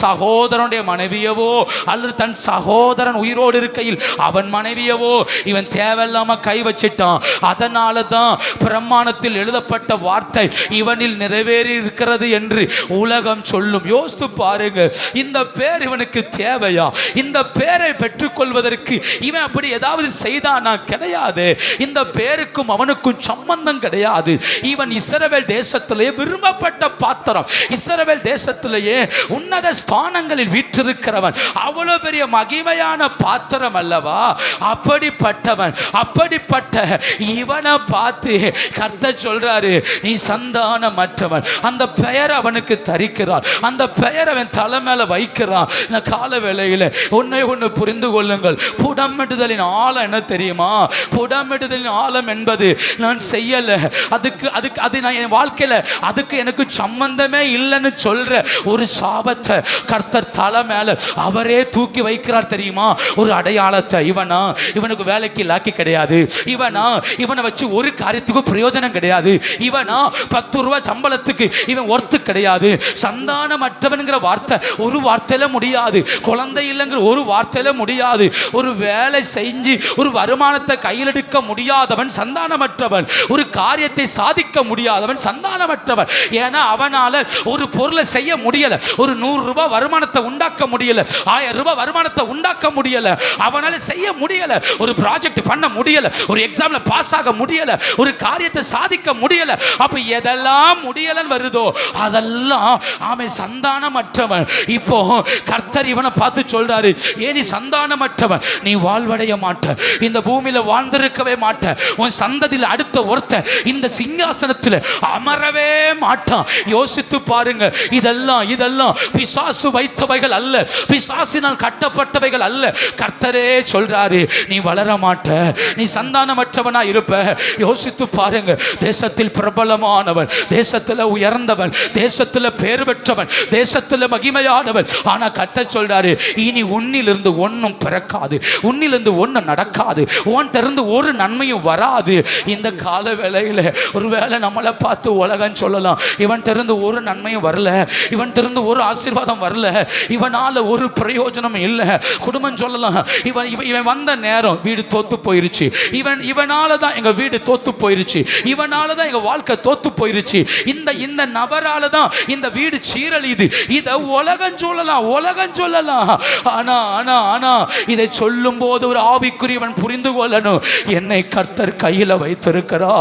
[SPEAKER 1] சகோதரனுடைய மனைவியவோ அல்லது தன் சகோதரன் உயிரோடு இருக்கையில் அவன் மனைவியவோ இவன் தேவையில்லாம கை வச்சிட்டான். அதனால தான் பிரமாணத்தில் எழுதப்பட்ட வார்த்தை இவனில் நிறைவேறி இருக்கிறது என்று உலகம் சொல்லும். யோசித்து பாருங்க, இந்த பேர் இவனுக்கு தேவையா? இந்த பேரை பெற்றுக்கொள்வதற்கு இவன் அப்படி ஏதாவது செய்தானா? கிடையாது. இந்த பேருக்கும் அவனுக்கும் சம்பந்தம் கிடையாது. இவன் இஸ்ரவேல் தேசத்திலேயே விரும்பப்பட்ட பாத்திரம், இஸ்ரவேல் தேசத்திலேயே உன்னத ஸ்தானங்களில் வீற்றிருக்கிறவன், அவ்வளவு பெரிய மகிமையான பாத்திரம் அல்லவா? அப்படிப்பட்டவன், அப்படிப்பட்ட இவனை பார்த்து கர்த்தர் சொல்றாரு, நீ சந்தானமற்றவன். அந்த பெயர் அவனுக்கு தரிக்கிறார், அந்த பெயர் அவன் தலை மேல வைக்கிறான். இந்த கால வேளையில் ஒன்னு புரிந்து கொள்ளுங்கள். புடமிடுதலின் ஆழம் என்ன தெரியுமா? புடமிடுதலின் ஆழம் என்பது நான் செய்யல, அது நான் என் வாழ்க்கையில அதுக்கு எனக்கு சம்பந்தமே இல்லைன்னு சொல்ற ஒரு சாபத்தை கர்த்தர் தலை மேல அவரே தூக்கி வைக்கிறார் தெரியுமா? ஒரு அடையாளத்தை. இவனுக்கு வேலைக்கு லாக்கி கிடையாது, இவனை வச்சு ஒரு காரியத்துக்கு பிரயோஜனம் கிடையாது, 10 ரூபாய் சம்பளத்துக்கு இவன் ஒர்த்து கிடையாது. சந்தானமற்றவன்கிற வார்த்தை ஒரு வார்த்தையில முடியாது, குழந்தை இல்லைங்கிற ஒரு வார்த்தையில முடியாது, ஒரு வேலை செஞ்சு ஒரு வருமானத்தை கையில் எடுக்க முடியாதவன் சந்தானமற்றவன், ஒரு காரியத்தை சாதிக்க முடியாதவன் சந்தானமற்றவன். ஏன்னா அவனால ஒரு பொருளை செய்ய முடியல, ஒரு 100 ரூபாய் வருமானத்தை உண்டாக்க முடியல, 1000 ரூபாய் வருமானத்தை உண்டாக்க முடியல, அவனால செய்ய முடியல, ஒரு ப்ராஜெக்ட் பண்ண முடியல, ஒரு எக்ஸாம்ல பாஸ் ஆக முடியல, ஒரு காரியத்தை சாதிக்க முடியல. அப்ப எதெல்லாம் முடியலன்னு வருதோ அதெல்லாம் அவன் சந்தானமற்றவன். இப்போ கர்த்தர் இவனை பார்த்து சொல்றாரு, ஏன் நீ சந்தானமற்றவன்? நீ வாழ்வடைய மாட்ட, இந்த பூமியில வாழ்ந்திருக்கவே மாட்ட, உன் சந்ததியில் அடுத்த ஒருத்தன் இந்த சிங்காசனத்தில் அமரவே மாட்டான். யோசித்து பாருங்க, இதெல்லாம் பிசாசு வைத்தவைகள் அல்ல, பிசாசினால் கட்டப்பட்டவைகள் அல்ல. கர்த்தரே சொல்றாரு, நீ வளர மாட்ட, நீ சந்தானமற்றவனா இருப்ப. யோசித்து பாருங்க, தேசத்தில் பிரபலமானவன், தேசத்தில் உயர்ந்தவன், தேசத்தில் பேர் பெற்றவன், தேசத்தில் மகிமையானவன். ஆனா கர்த்தர் சொல்றாரு, இனி உன்னிலிருந்து ஒன்னும் பிறக்காது, உன்னிலிருந்து ஒன்னும் நடக்காது, உன் திறந்து ஒரு நன்மையும் வராது. இந்த கால வேளையில ஒருவேளை நம்மளை பார்த்து உலகம் சொல்லலாம், இவன் திறந்து ஒரு நன்மையும் வரல, இவன் திறந்து ஒரு ஆசீர்வாதம் வரல, இவனால ஒரு பிரயோஜனம் இல்லை. குடும்பம் சொல்லலாம், இவன் வந்த நேரம் வீடு தோத்து போயிருச்சு, இவனால தான் எங்க வீடு தோத்து போயிருச்சு, இவனால தான் எங்க வாழ்க்கை தோத்து போயிருச்சு, இந்த நபரால தான் இந்த வீடு சீரழியுது. இத உலகம் உலகம் சொல்லலாம். ஆனா ஆனா ஆனா இதை சொல்லும் போது ஒரு ஆவிக்குரியவன் புரிந்து கொள்ளணும், என்னை கர்த்தர் கையில வைத்திருக்கிறா,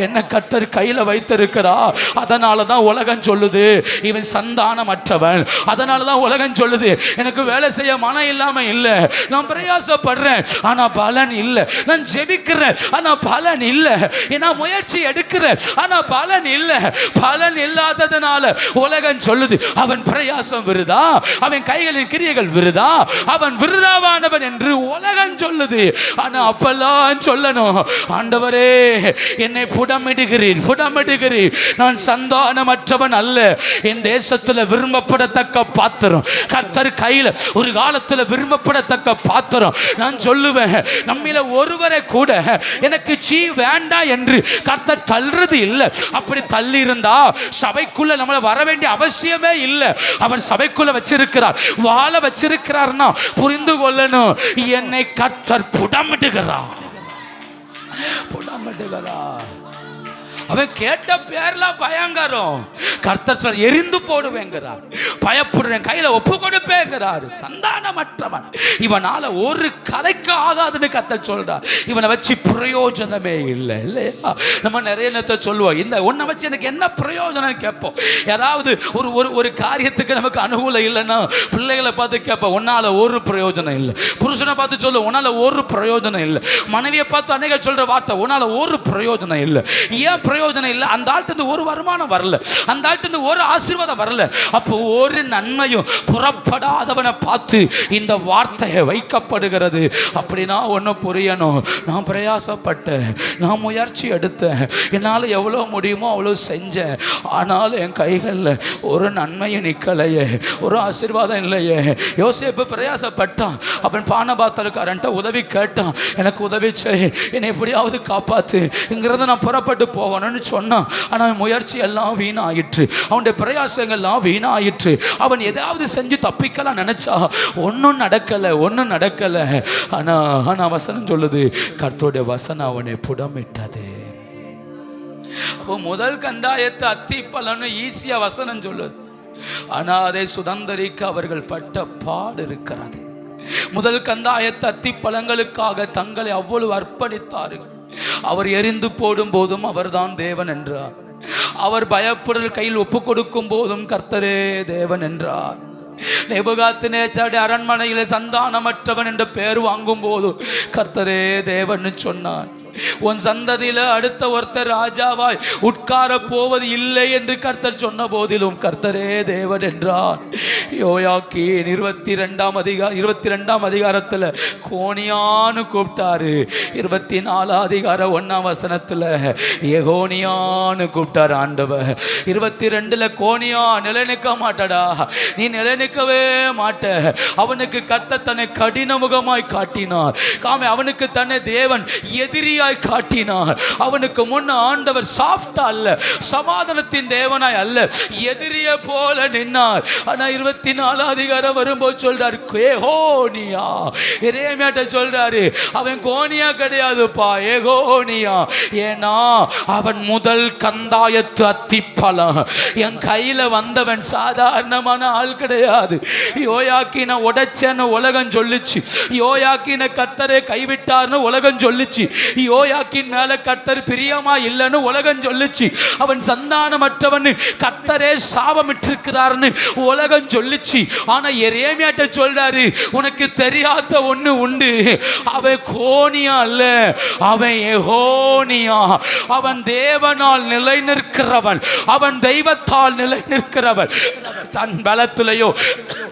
[SPEAKER 1] என்ன கர்த்தர் கையில வைத்திருக்கிறா. அதனாலதான் உலகம் சொல்லுது இவன் சந்தானமற்றவன். அதனாலதான் உலகம் சொல்லுது எனக்கு வேலை செய்ய மனம் இல்லாம இல்ல, நான் பிரயாசப்படுறேன் ஆனா பலன் இல்லை, நான் ஜெபிக்கிறேன் ஆனா பலன் இல்லை, நான் முயற்சி எடுக்கிறேன் ஆனா பலன் இல்லை. பலன் இல்லாததுனால உலகம் சொல்லுது அவன் பிரயாசம் விருதா, அவன் கைகளின் கிரியைகள் விருதா, அவன் விருதாவானவன் என்று உலகம் சொல்லுது. ஆனா அப்பெல்லாம் சொல்லணும், ஆண்டவரே என்னை புடமிடுகிறீர், நான் சந்தானமற்றவன் அல்ல, என் தேசத்துல விரும்பப்படத்தக்க பாத்திரம், கர்த்தர் கையில ஒரு காலத்துல விரும்பப்படத்தக்க பாத்திரம். நான் சொல்லுவேன், நம்மில ஒருவரை கூட எனக்கு சீ வேண்டாம் என்று கர்த்தர் தள்ளுறது இல்லை. அப்படி தள்ளி இருந்தா சபைக்குள்ள நம்மள வர வேண்டிய அவசியமே இல்லை. அவர் சபைக்குள்ள வச்சிருக்கிறார், வாழ வச்சிருக்கிறார்னா புரிந்து கொள்ளணும், என்னை கர்த்தர் புடமிடுகிறார். அவன் கேட்ட பேர்லாம் பயங்கரம். கர்த்தர் சொல்ல எரிந்து போடுவேங்கிறார், பயப்படுறேன் கையில ஒப்பு கொடுப்பேங்கிறார். சந்தானமற்றவன், இவனால ஒரு கதைக்கு ஆகாதுன்னு கர்த்தர் சொல்றார். இவனை வச்சு பிரயோஜனமே இல்லை இல்லையா? நம்ம நிறைய நேரத்தை சொல்லுவோம், இந்த உன்னை வச்சு எனக்கு என்ன பிரயோஜனம் கேட்போம். யாராவது ஒரு ஒரு ஒரு காரியத்துக்கு நமக்கு அனுகூலம் இல்லைன்னா பிள்ளைகளை பார்த்து கேட்போம், உன்னால ஒரு பிரயோஜனம் இல்லை. புருஷனை பார்த்து சொல்லு, உன்னால ஒரு பிரயோஜனம் இல்லை. மனைவியை பார்த்து அன்னைக்கு சொல்ற வார்த்தை, உன்னால ஒரு பிரயோஜனம் இல்லை. ஏன் பிரயோஜனம் இல்லை? அந்த ஆள்கிட்ட ஒரு வருமானம் வரல, அந்த ஆள்கிட்ட ஒரு ஆசீர்வாதம் வரல. அப்போ ஒரு நன்மையும் புறப்படாதவனை பார்த்து இந்த வார்த்தையை வைக்கப்படுகிறது. அப்படின்னா ஒன்று புரியணும், நான் பிரயாசப்பட்டேன், நான் முயற்சி எடுத்தேன், என்னால் எவ்வளோ முடியுமோ அவ்வளோ செஞ்சேன், ஆனாலும் என் கைகளில் ஒரு நன்மையும் நிற்கலையே, ஒரு ஆசீர்வாதம் இல்லையே. யோசேப்பு பிரயாசப்பட்டான், அவன் பானபாத்திரக்காரன்ட்ட உதவி கேட்டான், எனக்கு உதவி செய், என்னை எப்படியாவது காப்பாற்று, இங்கிருந்து நான் புறப்பட்டு போகணும்னு சொன்னான். ஆனால் முயற்சி எல்லாம் வீணாயிற்று, அவனுடைய பிரயாசங்கள்லாம் வீணாயிற்று. அவன் ஏதாவது செஞ்சு தப்பிக்கலாம் நினைச்சா ஒன்றும் நடக்கலை. ஆனா வசனம் சொல்லுது, கர்த்தருடைய வசனம் அவனை புடமிட்டது. அப்போ முதல் கந்தாயத்து அத்தி பலன்னு ஈஸியா வசனம் சொல்லுது, ஆனா அதை சுதந்திரிக்க அவர்கள் பட்ட பாடு இருக்கிறது. முதல் கந்தாயத்து அத்தி பழங்களுக்காக தங்களை அவ்வளவு அர்ப்பணித்தார்கள். அவர் எரிந்து போடும் போதும் அவர்தான் தேவன் என்றார், அவர் பயப்படுற கையில் ஒப்பு கொடுக்கும் போதும் கர்த்தரே தேவன் என்றார். நேபுகாத்நேச்சாருடைய அரண்மனையிலே சந்தானமற்றவன் என்ற பெயர் வாங்கும் போது கர்த்தரே தேவன் சொன்னான். உன் சந்ததியில அடுத்த ஒருத்தர் ராஜாவாய் உட்கார போவது இல்லை என்று கர்த்தர் சொன்ன போதிலும் கர்த்தரே தேவன் என்றார். யோயாக்கீன் 22ஆம் அதிகாரத்துல கோனியான்னு கூப்பிட்டாரு, 24 அதிகாரம் 1ஆம் வசனத்துல எகோனியான்னு கூப்பிட்டாரு ஆண்டவர். 22ல கோனியா நிலைநிற்க மாட்டடா, நீ நிலைநிற்கவே மாட்ட. அவனுக்கு கர்த்தர் தன்னை கடின முகமாய் காட்டினார். அவனுக்கு தன்னை தேவன் எதிரியாய் காட்டினார். அவனுக்கு முன்ன ஆண்டவர் சாஃப்டா அல்ல, சமாதானத்தின் தேவனாய் அல்ல, எதிரிய போல நின்னார். ஆனா 24 அதிகாரம் வரும்போது சொல்றாரு, ஏகோனியா. எரேமியாட்ட சொல்றாரு, அவன் கோனியா கிடையாதுப்பா, ஏகோனியா. ஏன்னா அவன் முதல் கந்தாயத்து அத்திப்பழம். என் கையில வந்தவன் சாதாரணமான ஆள் கிடையாது. யோயாக்கீனை உடைச்சேன்னு உலகம் சொல்லிச்சு, யோயாக்கீனை கர்த்தரே கைவிட்டார்னு உலகம் சொல்லிச்சு, யோயாக்கீன் மேல கர்த்தர் பிரியமா இல்லைன்னு உலகம் சொல்லிச்சு, அவன் சந்தானமற்றவன் கர்த்தரே சாபமிட்டிருக்கிறார்னு உலகம் சொல்லிச்சு. ஆனா எரேமியாட்ட சொல்றாரு, உனக்கு தெரியாத ஒண்ணு உண்டு, அவன் கோனியா அல்ல, அவன் எகோனியா. அவன் தேவனால் நிலை நிற்கிறவன், அவன் தெய்வத்தால் நிலை நிற்கிறவன். தன் பலத்திலேயோ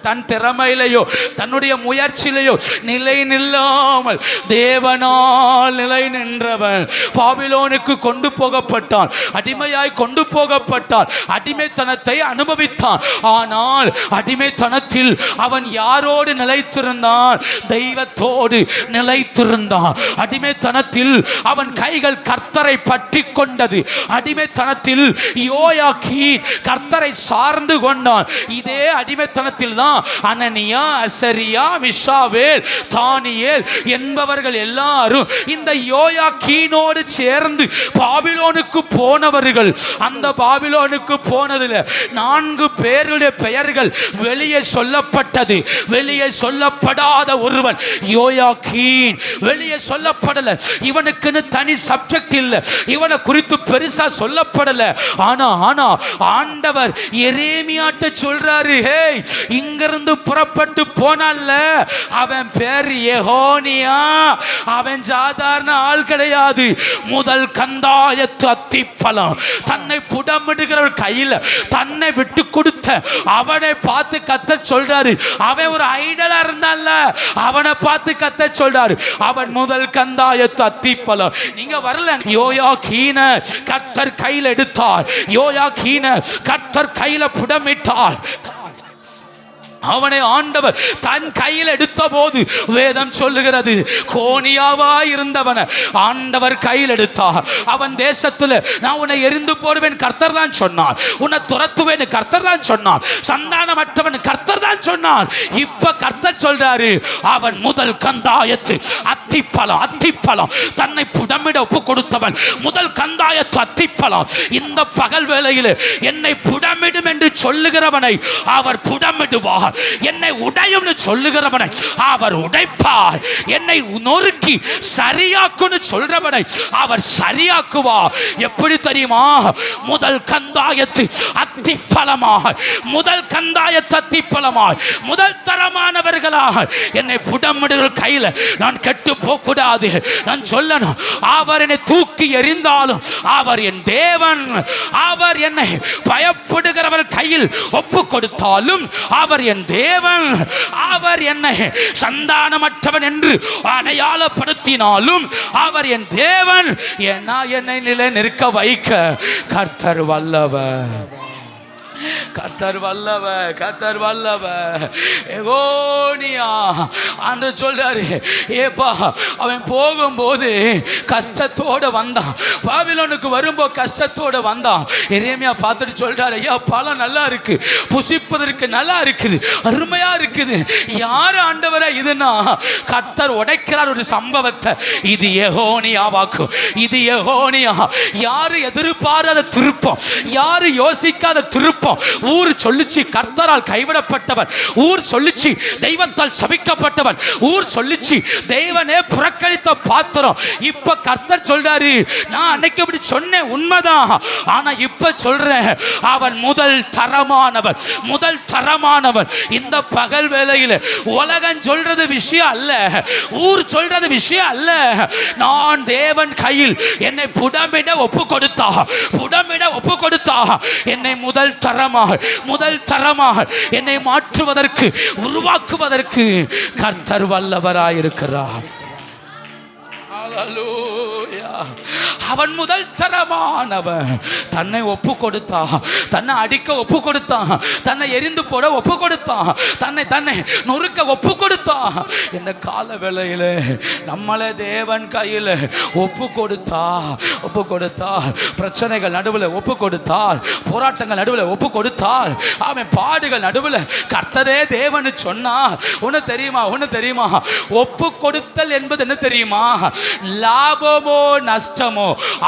[SPEAKER 1] தன் திறமையிலேயோ தன்னுடைய முயற்சியிலேயோ நிலை நில்லாமல் தேவனால் நிலை நின்றவன். பாபிலோனுக்கு கொண்டு போகப்பட்டான், அடிமையாய் கொண்டு போகப்பட்டான், அடிமைத்தனத்தை அனுபவித்தான். ஆனால் அடிமைத்தனத்தில் அவன் யாரோடு நிலைத்திருந்தான்? தெய்வத்தோடு நிலைத்திருந்தான். அடிமைத்தனத்தில் அவன் கைகள் கர்த்தரை பற்றி கொண்டது. அடிமைத்தனத்தில் யோயாக்கீன் கர்த்தரை சார்ந்து கொண்டான். இதே அடிமைத்தனத்தில் தான் அனனியா, அசரியா, மிஷாவேல், தானியேல் என்பவர்கள் எல்லாரும் இந்த யோயாக்கீனோடு சேர்ந்து பாபிலோனுக்கு போனவர்கள். அந்த பாபிலோனுக்கு போனதில் 4 பேர்களுடைய பெயர்கள் வெளியே சொல்லப்பட்டது. வெளியே சொல்லப்படாத ஒருவன் யோயாக்கீன். வெளியே சொல்லப்படல, இவனுக்குன்னு தனி சப்ஜெக்ட் இல்ல, இவனை குறித்து பெருசா சொல்லப்படல. ஆனா ஆண்டவர் எரேமியாட்ட சொல்றாரு, ஹே இங்கிருந்து புறப்பட்டு போனால அவன் பேர் யெகோனியா. அவன் சாதாரண ஆள் கிடையாது. முதல் கந்தாயத்து அத்திப்பழம். தன்னை புடமிடுகிறவர் கையில் தன்னை விட்டு கொடுத்த அவனை பார்த்து கர்த்தர் சொல்றாரு. அவன் ஒரு ஐடலா இருந்தான்ல, அவனை பார்த்து கர்த்தர் சொல்றாரு, அவன் முதல் கந்தாயத்து அத்திப்பழம். நீங்க வரல. யோயாக்கீன கர்த்தர் கையில் எடுத்தார். யோயாக்கீன கர்த்தர் கையில புடமிட்டார். அவனை ஆண்டவர் தன் கையில் எடுத்த போது வேதம் சொல்லுகிறது, கோனியாவா இருந்தவனை ஆண்டவர் கையில் எடுத்தார். அவன் தேசத்தில் நான் உன்னை எரிந்து போடுவேன் கர்த்தர் தான் சொன்னார். உன்னை துரத்துவேன் கர்த்தர் தான் சொன்னார். சந்தானமற்றவன் கர்த்தர் தான் சொன்னார். இப்ப கர்த்தர் சொல்றாரு, அவன் முதல் கந்தாயத்து அத்திப்பழம். தன்னை புடமிட ஒப்பு கொடுத்தவன் முதல் கந்தாயத்து அத்திப்பழம். இந்த பகல் வேளையில் என்னை புடமிடும் என்று சொல்லுகிறவனை அவர் புடமிடுவார். என்னை உடையும் சொல்லுகிறவனை அவர் உடைப்பார். என்னை நொறுக்கி சரியாக்குன்னு சொல்றவனை அவர் சரியாக்குவார். எப்படி தெரியுமா? முதல் கந்தாயத்து அத்திப்பழமாக, முதல் கந்தாயத்து அத்திப்பழமாக, முதல் தரமானவர்களாக என்னை புடமிடுகிற கையில் நான் கெட்டு போக கூடாது. நான் சொல்லணும், அவர் என்னை தூக்கி எறிந்தாலும் அவர் என் தேவன். அவர் என்னை பயப்படுகிறவர் கையில் ஒப்பு கொடுத்தாலும் அவர் என் தேவன். அவர் என்னை சந்தானமற்றவன் என்று அடையாளப்படுத்தினாலும் அவர் என் தேவன். என்னை நிலை நிற்க வைக்க கர்த்தர் வல்லவர். கர்த்தர் வல்லவர், கர்த்தர் வல்லவர். யெகோனியா என்று சொல்றாரு. ஏப்பா அவன் போகும்போது கஷ்டத்தோடு வந்தான். பாபிலோனுக்கு வரும்போது கஷ்டத்தோடு வந்தான். எரேமியா பார்த்துட்டு சொல்றாரு, ஐயா பழம் நல்லா இருக்கு, புசிப்பதற்கு நல்லா இருக்குது, அருமையா இருக்குது. யார் ஆண்டவரா இதுனா கர்த்தர் உடைக்கிறார் ஒரு சம்பவத்தை. இது யெகோனியாவாக்கும். இது யெகோனியா. யாரு எதிர்பாராத திருப்பம், யாரு யோசிக்காத திருப்பம். ஊர் சொல்லிச்சு கர்த்தரால் கைவிடப்பட்டவன், ஊர் சொல்லிச்சு தெய்வத்தால் சபிக்கப்பட்டவன், ஊர் சொல்லிச்சு தெய்வனே புறக்கணித்த பாத்திரம். இப்ப கர்த்தர் சொல்றாரு, நான் அன்னைக்கு அப்படி சொன்னேன் உண்மைதான், ஆனா இப்ப சொல்றேன் அவன் முதல் தரமானவன், முதல் தரமானவன். இந்த பகல் வேளையில் உலகம் சொல்றது விஷயம் அல்ல, ஊர் சொல்றது விஷயம் அல்ல. நான் தேவன் கையில் என்னை புடமிட ஒப்பு கொடுத்தா, புடமிட ஒப்பு கொடுத்தா என்னை முதல் தரமாக என்னை மாற்றுவதற்கு, உருவாக்குவதற்கு கர்த்தர் வல்லவராயிருக்கிறார். அவன் முதல் தரமானவன். தன்னை ஒப்பு கொடுத்தான், தன்னை அடிக்க ஒப்பு கொடுத்தான், தன்னை எரிந்து போட ஒப்பு கொடுத்தான், தன்னை நொறுக்க ஒப்பு கொடுத்தான். இந்த கால வேளையில் நம்மளே தேவன் கையில் ஒப்பு கொடுத்தால் பிரச்சனைகள் நடுவில் ஒப்பு கொடுத்தால், போராட்டங்கள் நடுவில் ஒப்பு கொடுத்தால், அவன் பாடுகள் நடுவில் கர்த்தரே தேவன் சொன்னார். ஒன்று தெரியுமா? ஒப்பு கொடுத்தல் என்பது என்ன தெரியுமா? லாபமோ நஷ்டமோ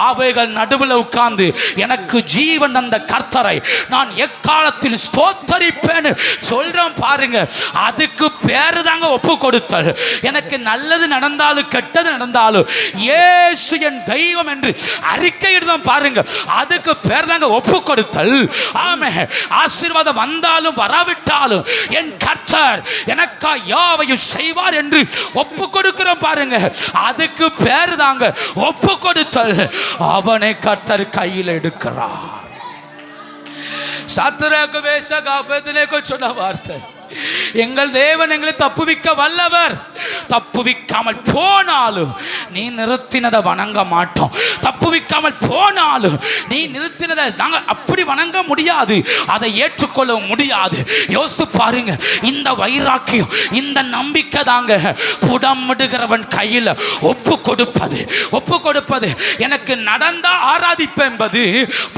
[SPEAKER 1] அவைகள் நடுவில் உட்கார்ந்து எனக்கு ஜீவன் தந்த கர்த்தரை நான் எக்காலத்தில் ஸ்தோத்தரிப்பேன் சொல்றோம் பாருங்க. அதுக்கு பேரு தாங்க ஒப்பு கொடுத்தல். எனக்கு நல்லது நடந்தாலும் கெட்டது நடந்தாலும் இயேசு என் தெய்வம் என்று அறிக்கையிடுதான் பாருங்க. அதுக்கு பேர் தாங்க ஒப்பு கொடுத்தல். ஆமே, ஆசீர்வாதம் வந்தாலும் வராவிட்டாலும் என் கர்த்தர் எனக்கா யாவையும் செய்வார் என்று ஒப்பு கொடுக்கிறோம் பாருங்க. அதுக்கு பேரு தாங்க ஒப்பு கொடுத்தல். அவனை கர்த்தர் கையில் எடுக்கிறார். சாத்ராக் மேஷாக் ஆபேத்நேகோ சொன்ன வார்த்தை, எங்கள் தேவன் எங்களை தப்புவிக்க வல்லவர். தப்புவிக்காமல் போனாலும் நீ நிறுத்தினதை வணங்க மாட்டோம். தப்புவிக்காமல் போனாலும் நீ நிறுத்தினதை நாங்கள் அப்படி வணங்க முடியாது, அதை ஏற்றுக்கொள்ள முடியாது. யோசித்து பாருங்க, இந்த வைராக்கியம், இந்த நம்பிக்கை தாங்க புடமிடுகிறவன் கையில் ஒப்பு கொடுப்பது. எனக்கு நடந்தா ஆராதிப்பேன் என்பது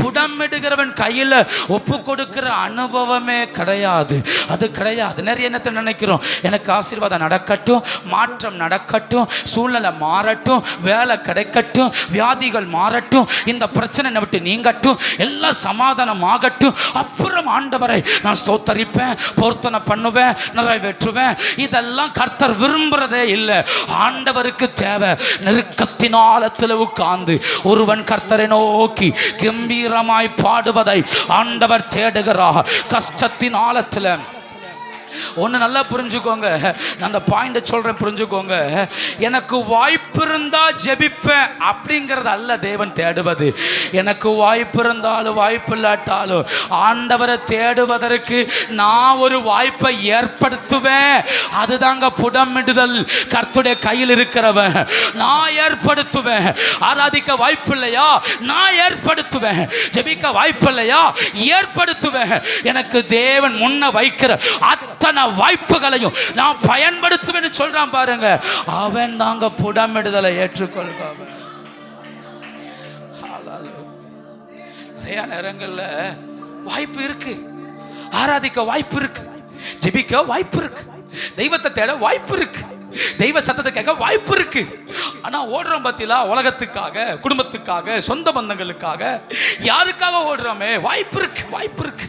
[SPEAKER 1] புடமிடுகிறவன் கையில் ஒப்பு கொடுக்கிற அனுபவமே கிடையாது. அது கிடையாது. கிடையாது. நிறைய நேரத்தில் நினைக்கிறோம், எனக்கு ஆசீர்வாதம் நடக்கட்டும், மாற்றம் நடக்கட்டும், சூழ்நிலை மாறட்டும், வேலை கிடைக்கட்டும், வியாதிகள் மாறட்டும், இந்த பிரச்சனை விட்டு நீங்கட்டும், எல்லாம் சமாதானம் ஆகட்டும், அப்புறம் ஆண்டவரை நான் ஸ்தோத்தரிப்பேன், பொருத்தனை பண்ணுவேன், நிறைவேற்றுவேன். இதெல்லாம் கர்த்தர் விரும்புறதே இல்லை. ஆண்டவருக்கு தேவை நெருக்கத்தின் ஆழத்தில் உட்கார்ந்து ஒருவன் கர்த்தரை நோக்கி கம்பீரமாய் பாடுவதை ஆண்டவர் தேடுகிறார். கஷ்டத்தின் ஆழத்தில் ஒன்று நல்லா புரிஞ்சுக்கோங்க, நான் அந்த பாயிண்ட சொல்றேன், புரிஞ்சுக்கோங்க. எனக்கு வாய்ப்பு இருந்தா ஜெபிப்பேன் அப்படிங்கிறது அல்ல தேவன் தேடுவது. எனக்கு வாய்ப்பு இருந்தாலும் வாய்ப்பு இல்லாட்டாலும் ஆண்டவரை தேடுவதற்கு நான் ஒரு வாய்ப்பை ஏற்படுத்துவேன். அதுதாங்க புடமிடுதல். கர்த்தருடைய கையில் இருக்கிறவன் நான் ஏற்படுத்துவேன். ஆராதிக்க வாய்ப்பு இல்லையா, நான் ஏற்படுத்துவேன். ஜெபிக்க வாய்ப்பு இல்லையா, ஏற்படுத்துவேன். எனக்கு தேவன் முன்ன வைக்கிற அத்தனை வாய்ப்புகளையும் நான் பயன்படுத்துவேன்னு சொல்றான் பாருங்க. அவன் தாங்க புடமிடுதலை ஏற்றுக்கொள்பவன். நிறைய நேரங்கள்ல வாய்ப்பு இருக்கு, ஆராதிக்க வாய்ப்பு இருக்கு, ஜெபிக்க வாய்ப்பு இருக்கு, தெய்வத்தை தேட வாய்ப்பு இருக்கு, தெய்வ சத்தத்தை கேட்க வாய்ப்பு இருக்கு. ஆனா ஓடுறோம் பத்திலா, உலகத்துக்காக, குடும்பத்துக்காக, சொந்த பந்தங்களுக்காக, யாருக்காக ஓடுறோமே? வாய்ப்பு இருக்கு, வாய்ப்பு இருக்கு.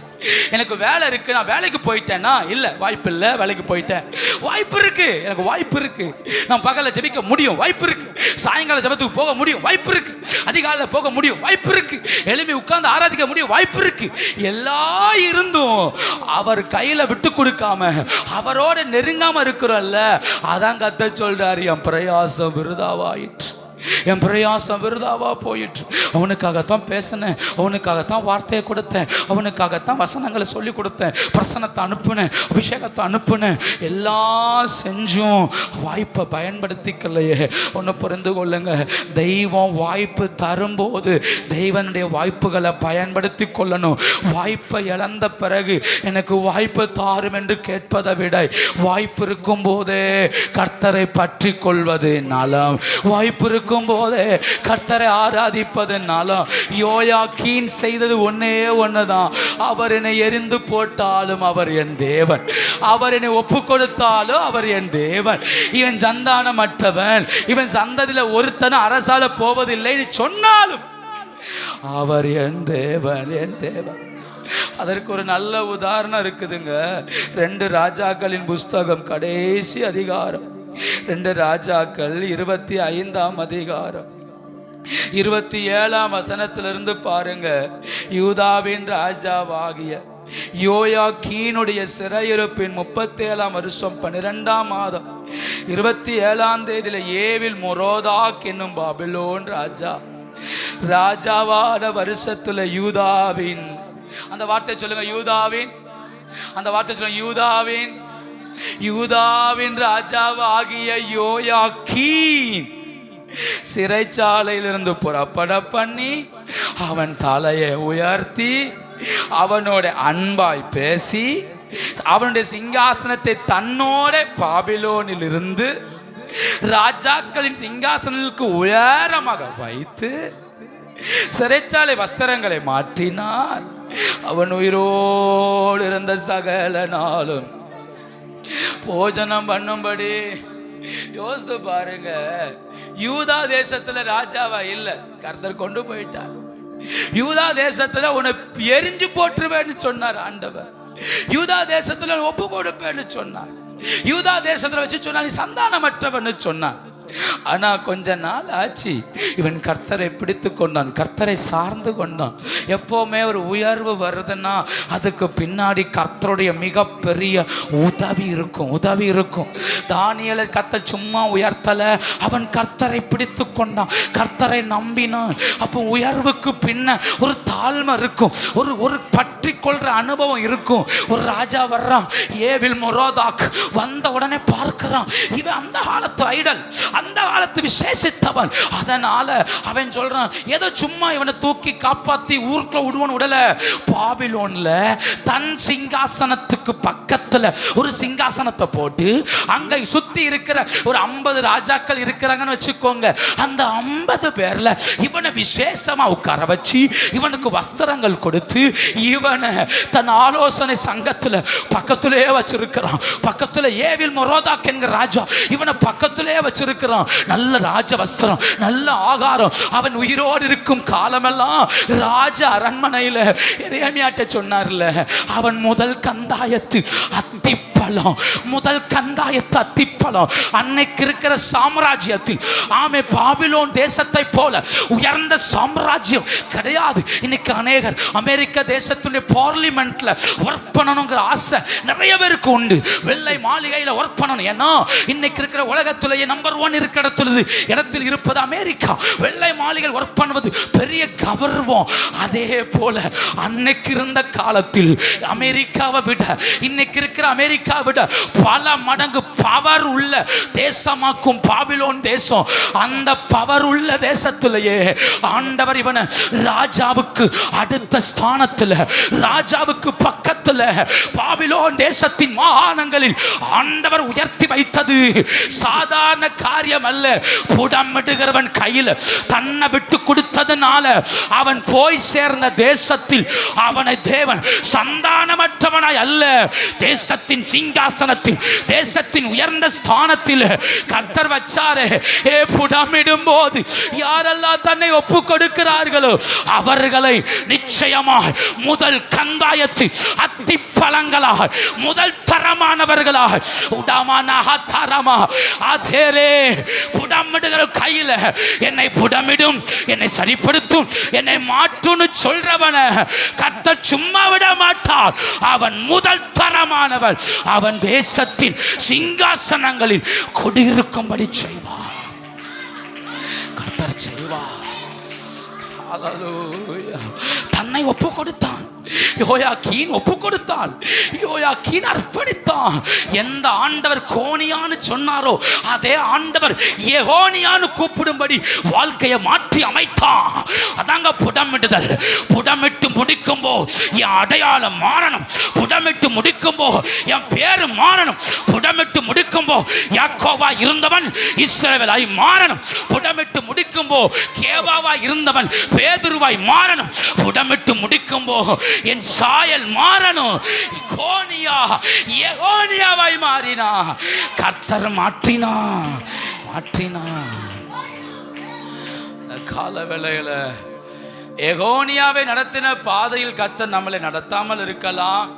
[SPEAKER 1] எனக்கு வேலை இருக்கு, நான் வேலைக்கு போயிட்டேன்னா இல்ல, வாய்ப்பு இல்லை, வேலைக்கு போயிட்டேன், வாய்ப்பு இருக்கு, எனக்கு வாய்ப்பு இருக்கு. நான் பகல்ல ஜெபிக்க முடியும், வாய்ப்பு இருக்கு. சாயங்கால ஜெபத்துக்கு போக முடியும், வாய்ப்பு இருக்கு. அதிகாலையில போக முடியும், வாய்ப்பு இருக்கு. எழுப்பி உட்கார்ந்து ஆராதிக்க முடியும், வாய்ப்பு இருக்கு. எல்லாம் இருந்தும் அவர் கையில விட்டு கொடுக்காம அவரோட நெருங்காம இருக்கிறோம்ல, அதான் கர்த்தர் சொல்றாரு, என் பிரயாசம் விருதாவாயிற்று, என் பிரயாசம் விருதாவா போயிற்று. அவனுக்காகத்தான் பேசினேன், அவனுக்காகத்தான் வார்த்தையை கொடுத்தேன், அவனுக்காகத்தான் வசனங்களை சொல்லி கொடுத்தேன், பிரசனத்தை அனுப்புனேன், அபிஷேகத்தை அனுப்புனேன், எல்லாம் செஞ்சும் வாய்ப்பை பயன்படுத்திக்கலையே. ஒன்று புரிந்து கொள்ளுங்க, தெய்வம் வாய்ப்பு தரும்போது தெய்வனுடைய வாய்ப்புகளை பயன்படுத்தி கொள்ளணும். வாய்ப்பை இழந்த பிறகு எனக்கு வாய்ப்பு தாரும் என்று கேட்பதை விட வாய்ப்பு இருக்கும் போதே கர்த்தரை பற்றி கொள்வது நலம். வாய்ப்பு இருக்கும் போதே கர்த்தரை ஆராதிப்பதனாலும். யோயாக்கீன் செய்தது ஒன்னே ஒண்ணுதான், அவர் என்னை எரிந்து போட்டாலும் அவர் என் தேவன், அவர் என்னை ஒப்பு கொடுத்தாலும் அவர் என் தேவன். இவன் சந்தானமற்றவன், இவன் சந்ததியில ஒருத்தனும் அரசால போவதில்லை சொன்னாலும் அவர் என் தேவன், என் தேவன். அதற்கு ஒரு நல்ல உதாரணம் இருக்குதுங்க. 2 ராஜாக்களின் புஸ்தகம் கடைசி அதிகாரம், 2 ராஜாக்கள் 25ஆம் அதிகாரம் 27ஆம் வசனத்திலிருந்து பாருங்க. யூதாவின் ராஜாவாகிய யோயாக்கீனுடைய சிறையிருப்பின் 37ஆம் வருஷம் 12ஆம் மாதம் 27ஆம் தேதியில ஏவில் மொரோதாக் என்னும் பாபிலோன் ராஜாவான வருஷத்துல யூதாவின், அந்த வார்த்தை சொல்லுங்க, யூதாவின், அந்த வார்த்தை சொல்லுங்க, யூதாவின் ராஜாவாகிய யோயாக்கீன் சிறைச்சாலையிலிருந்து புறப்பட பண்ணி அவன் தலையை உயர்த்தி அவனோட அன்பாய் பேசி அவனுடைய சிங்காசனத்தை தன்னோட பாபிலோனில் இருந்து ராஜாக்களின் சிங்காசனங்களுக்கு உயரமாக வைத்து சிறைச்சாலை வஸ்திரங்களை மாற்றினான். அவன் உயிரோடு இருந்த சகல நாளும் போஜனம் பண்ணும்படி. யோசித்து பாருங்க, யூதா தேசத்துல ராஜாவா இல்ல, கர்த்தர் கொண்டு போயிட்டார். யூதா தேசத்துல உன்னை எரிஞ்சு போட்டுருவேன்னு சொன்னார் ஆண்டவர். யூதா தேசத்துல ஒப்பு கொடுப்பேன்னு சொன்னார். யூதா தேசத்துல வச்சு சொன்னா நீ சந்தானமற்றவன்னு சொன்னார். ஆனா கொஞ்ச நாள் ஆச்சு, இவன் கர்த்தரை பிடித்து கொண்டான், கர்த்தரை சார்ந்து கொண்டான். எப்பவுமே ஒரு உயர்வு வருதுன்னா அதுக்கு பின்னாடி கர்த்தருடைய மிகப்பெரிய உதவி இருக்கும். தானியேலை கர்த்தர் சும்மா உயர்த்தல, அவன் கர்த்தரை பிடித்து கொண்டான், கர்த்தரை நம்பினான். அப்போ உயர்வுக்கு பின்ன ஒரு தாழ்மை இருக்கும், ஒரு பற்றி கொள்ற அனுபவம் இருக்கும். ஒரு ராஜா வர்றான், ஏவில் மொரோதாக் வந்த உடனே பார்க்கிறான், இவன் அந்த காலத்து ஐடல், அந்த காலத்து விசேஷித்தவன். அதனால அவன் சொல்றான், ஏதோ சும்மா இவனை தூக்கி காப்பாத்தி ஊருக்குள்ள விடுவன் விடல. பாபிலோன்ல தன் சிங்காசனத்துக்கு பக்கத்துல ஒரு சிங்காசனத்தை போட்டு அங்க சுத்தி இருக்கிற ஒரு 50 ராஜாக்கள் இருக்கிறாங்கன்னு வச்சுக்கோங்க. அந்த 50 பேர்ல இவனை விசேஷமா உட்கார வச்சு இவனுக்கு வஸ்திரங்கள் கொடுத்து இவனை தன் ஆலோசனை சங்கத்துல பக்கத்திலே வச்சிருக்கிறான். பக்கத்துல ஏவில் மொரோதாக் என்கிற ராஜா இவனை பக்கத்திலே வச்சிருக்கிறான். நல்ல ராஜ வஸ்திரம், நல்ல ஆகாரம். அவன் உயிரோடு இருக்கும் காலமெல்லாம் ராஜ அரண்மனையில எரேமியாட்ட சொன்னார்ல, அவன் முதல் கந்தாயத்து அத்திப்பழம், முதல் கந்தாயத்து அத்திப்பழம். அன்னைக்கு இருக்கிற சாம்ராஜ்யத்தில் ஆமே பாபிலோன் தேசத்தை போல உயர்ந்த சாம்ராஜ்யம் கிடையாது. இன்னைக்கு அநேகர் அமெரிக்க தேசத்துடைய பார்லிமெண்ட்ல ஒர்க் பண்ணணுங்கிற ஆசை நிறைய பேருக்கு உண்டு. வெள்ளை மாளிகையில் ஒர்க் பண்ணணும். ஏன்னா இன்னைக்கு இருக்கிற உலகத்திலேயே நம்பர் 1 இருக்கிற இடத்தில் இருப்பது அமெரிக்கா. வெள்ளை மாளிகையில் ஒர்க் பண்ணுவது பெரிய கௌரவம். அதே போல அன்னைக்கு இருந்த காலத்தில் அமெரிக்காவை விட இன்னைக்கு இருக்கிற அமெரிக்கா விட பல மடங்கு பவர் உள்ள தேசமாக்கும் பாபிலோன் தேசம். அந்த பவர் உள்ள தேசத்திலேயே ஆண்டவர் இவனை ராஜாவுக்கு அடுத்த ஸ்தானத்தில், ராஜாவுக்கு பக்கத்தில் பாபிலோன் தேசத்தின் மாகாணங்களில் ஆண்டவர் உயர்த்தி வைத்தது சாதாரண காரியம் அல்ல. புடமிடுகிறவன் கையில் தன்னை விட்டு கொடுத்ததுனால அவன் போய் சேர்ந்த தேசத்தில் அவனை தேவன் சந்தானமற்றவனாய் அல்ல, தேசத்தின் சிங்காசனத்தில், தேசத்தின் உயர்ந்த ஸ்தானத்தில் கர்த்தர் வச்சாரே. புடமிடும் போது யாரெல்லாம் தன்னை ஒப்பு கொடுக்கிறார்களோ அவர்களை நிச்சயமாக முதல் கந்தாயத்து அத்திப்பழங்களாக, முதல் தரமானவர்களாக புடமிடுகிற கையில் என்னை புடமிடும், என்னை சரிப்படுத்தும், என்னை மாற்றுன்னு சொல்றவன கர்த்தர் சும்மா விட மாட்டார். அவன் முதல் தரமானவன். அவன் தேசத்தின் சிங்காசனங்களில் குடியிருக்கும்படி செய்வார். கர்த்தர் செய்வார். தன்னை ஒப்பு கொடுத்தான். யோயாக்கீன் ஒப்பு கொடுத்தான். யோயாக்கீன் அர்ப்பணித்தான். எந்த ஆண்டவர் கோனியான்னு சொன்னாரோ அதே ஆண்டவர் யெகோனியான்னு கூப்பிடும்படி வாழ்க்கையை மாற்றி அமைத்தான். அதாங்க புடமிடுதல். புடமிட்டு முடிக்கும் போது என் அடையாளம் மாறணும். புடமிட்டு முடிக்கும் போது என் பேரு மாறணும். புடமிட்டு முடிக்கும் போது யாக்கோவா இருந்தவன் இஸ்ரவேலாய் மாறணும். புடமிட்டு முடிக்கும் போது கேபாவா இருந்தவன் பேதுருவாய் மாறணும். புடமிட்டு முடிக்கும் போது என் சாயல் மாறணும். யெகோனியாவாய் மாறினா. கர்த்தர் மாற்றினா. கால வேளையில யெகோனியாவை நடத்தின பாதையில் கர்த்தர் நம்மளை நடத்தாமல் இருக்கலாம்.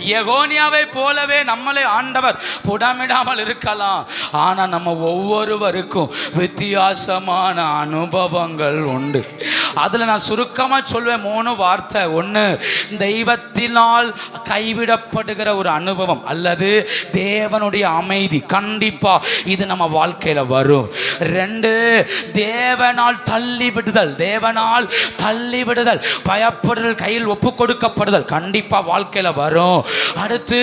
[SPEAKER 1] யெகோனியாவை போலவே நம்மளை ஆண்டவர் புடமிடாமல் இருக்கலாம். ஆனா நம்ம ஒவ்வொருவருக்கும் வித்தியாசமான அனுபவங்கள் உண்டு. அதுல நான் சுருக்கமா சொல்வேன் 3 வார்த்தை. 1, தெய்வத்தினால் கைவிடப்படுகிற ஒரு அனுபவம் அல்லது தேவனுடைய அமைதி. கண்டிப்பா இது நம்ம வாழ்க்கையில வரும். 2, தேவனால் தள்ளிவிடுதல். தேவனால் தள்ளிவிடுதல், பயப்படுதல், கையில் ஒப்பு கொடுக்கப்படுதல் கண்டிப்பா வாழ்க்கையில வரும். அடுத்து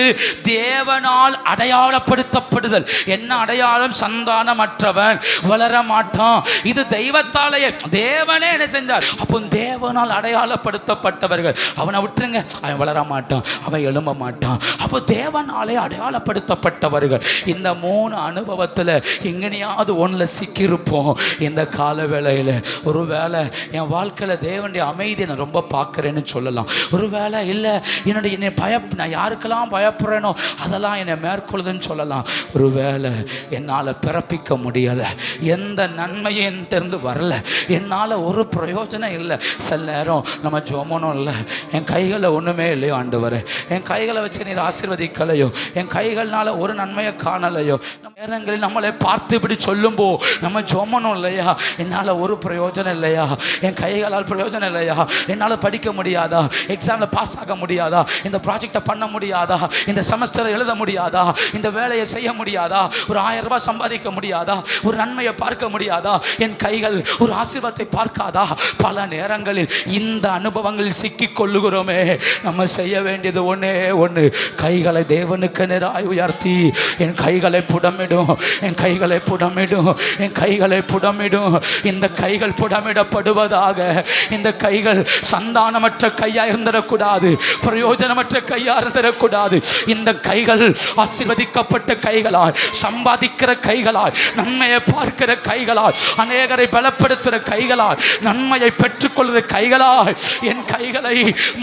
[SPEAKER 1] தேவனால் அடையாளப்படுத்தப்படுதல். என்ன அடையாளம்? சந்தானமற்றவன், வளர மாட்டான். இது தெய்வத்தாலேயே, தேவனே என்ன செஞ்சார்? அப்போ தேவனால் அடையாளப்படுத்தப்பட்டவர்கள். அவனை விட்டுருங்க, அவன் வளர மாட்டான், அவன் எழும்ப மாட்டான். அப்போ தேவனாலே அடையாளப்படுத்தப்பட்டவர்கள். இந்த 3 அனுபவத்தில் எங்கனையாவது ஒன்றில் சிக்கியிருப்போம். இந்த கால வேளையில் ஒரு வேளை என் வாழ்க்கையில் தேவனுடைய அமைதியை நான் ரொம்ப பார்க்குறேன்னு சொல்லலாம். ஒரு வேளை இல்லை, என்னுடைய நான் யாருக்கெல்லாம் பயப்படுறேனோ அதெல்லாம் என்னை மேற்கொள்ளுதுன்னு சொல்லலாம். ஒரு வேளை என்னால் பிறப்பிக்க முடியலை, எந்த நன்மையும் என்கிட்ட வரல, என்னால் ஒரு பிரயோஜனம் இல்லை. சில நேரம் நம்ம ஜோமனும் இல்லை, என் கைகளில் ஒன்றுமே இல்லையோ ஆண்டவரே, என் கைகளை வச்சு நீர் ஆசீர்வதிக்கலையோ, என் கைகள்னால ஒரு நன்மையை காணலையோ. நேரங்களில் நம்மளை பார்த்து இப்படி சொல்லும்போ நம்ம ஜோமனும் இல்லையா, என்னால் ஒரு பிரயோஜனம் இல்லையா, என் கைகளால் பிரயோஜனம் இல்லையா, என்னால் படிக்க முடியாதா, எக்ஸாமில் பாஸ் ஆக முடியாதா, இந்த ப்ராஜெக்ட் ப்ராஜெக்டை பண்ண முடியாதா? இந்த செமஸ்டரை எழுத முடியாதா? இந்த வேலையை செய்ய முடியாதா? ஒரு 1000 ரூபாய் சம்பாதிக்க முடியாதா? ஒரு நன்மையை பார்க்க முடியாதா? என் கைகள் ஒரு ஆசீர்வாதத்தை பார்க்காதா? பல நேரங்களில் இந்த அனுபவங்களில் சிக்கிக் கொள்ளுகிறோமே. நம்ம செய்ய வேண்டியது ஒன்னே ஒன்று, கைகளை தேவனுக்கு நேராய் உயர்த்தி என் கைகளை புடமிடும், என் கைகளை புடமிடும், என் கைகளை புடமிடும். இந்த கைகள் புடமிடப்படுவதாக. இந்த கைகள் சந்தானமற்ற கையா இருந்திடக்கூடாது, பிரயோஜனமற்ற கையா இருந்திடக்கூடாது. இந்த கைகள் ஆசீர்வதிக்கப்பட்ட கைகளாய், சம்பாதிக்கிற கைகளாய், நன்மையை பார்க்கிற கைகளாய், அநேகரை பலப்படுத்துகிற கைகளாய், நன்மையை பெற்றுக்கொள்கிற கைகளாய் என் கைகளை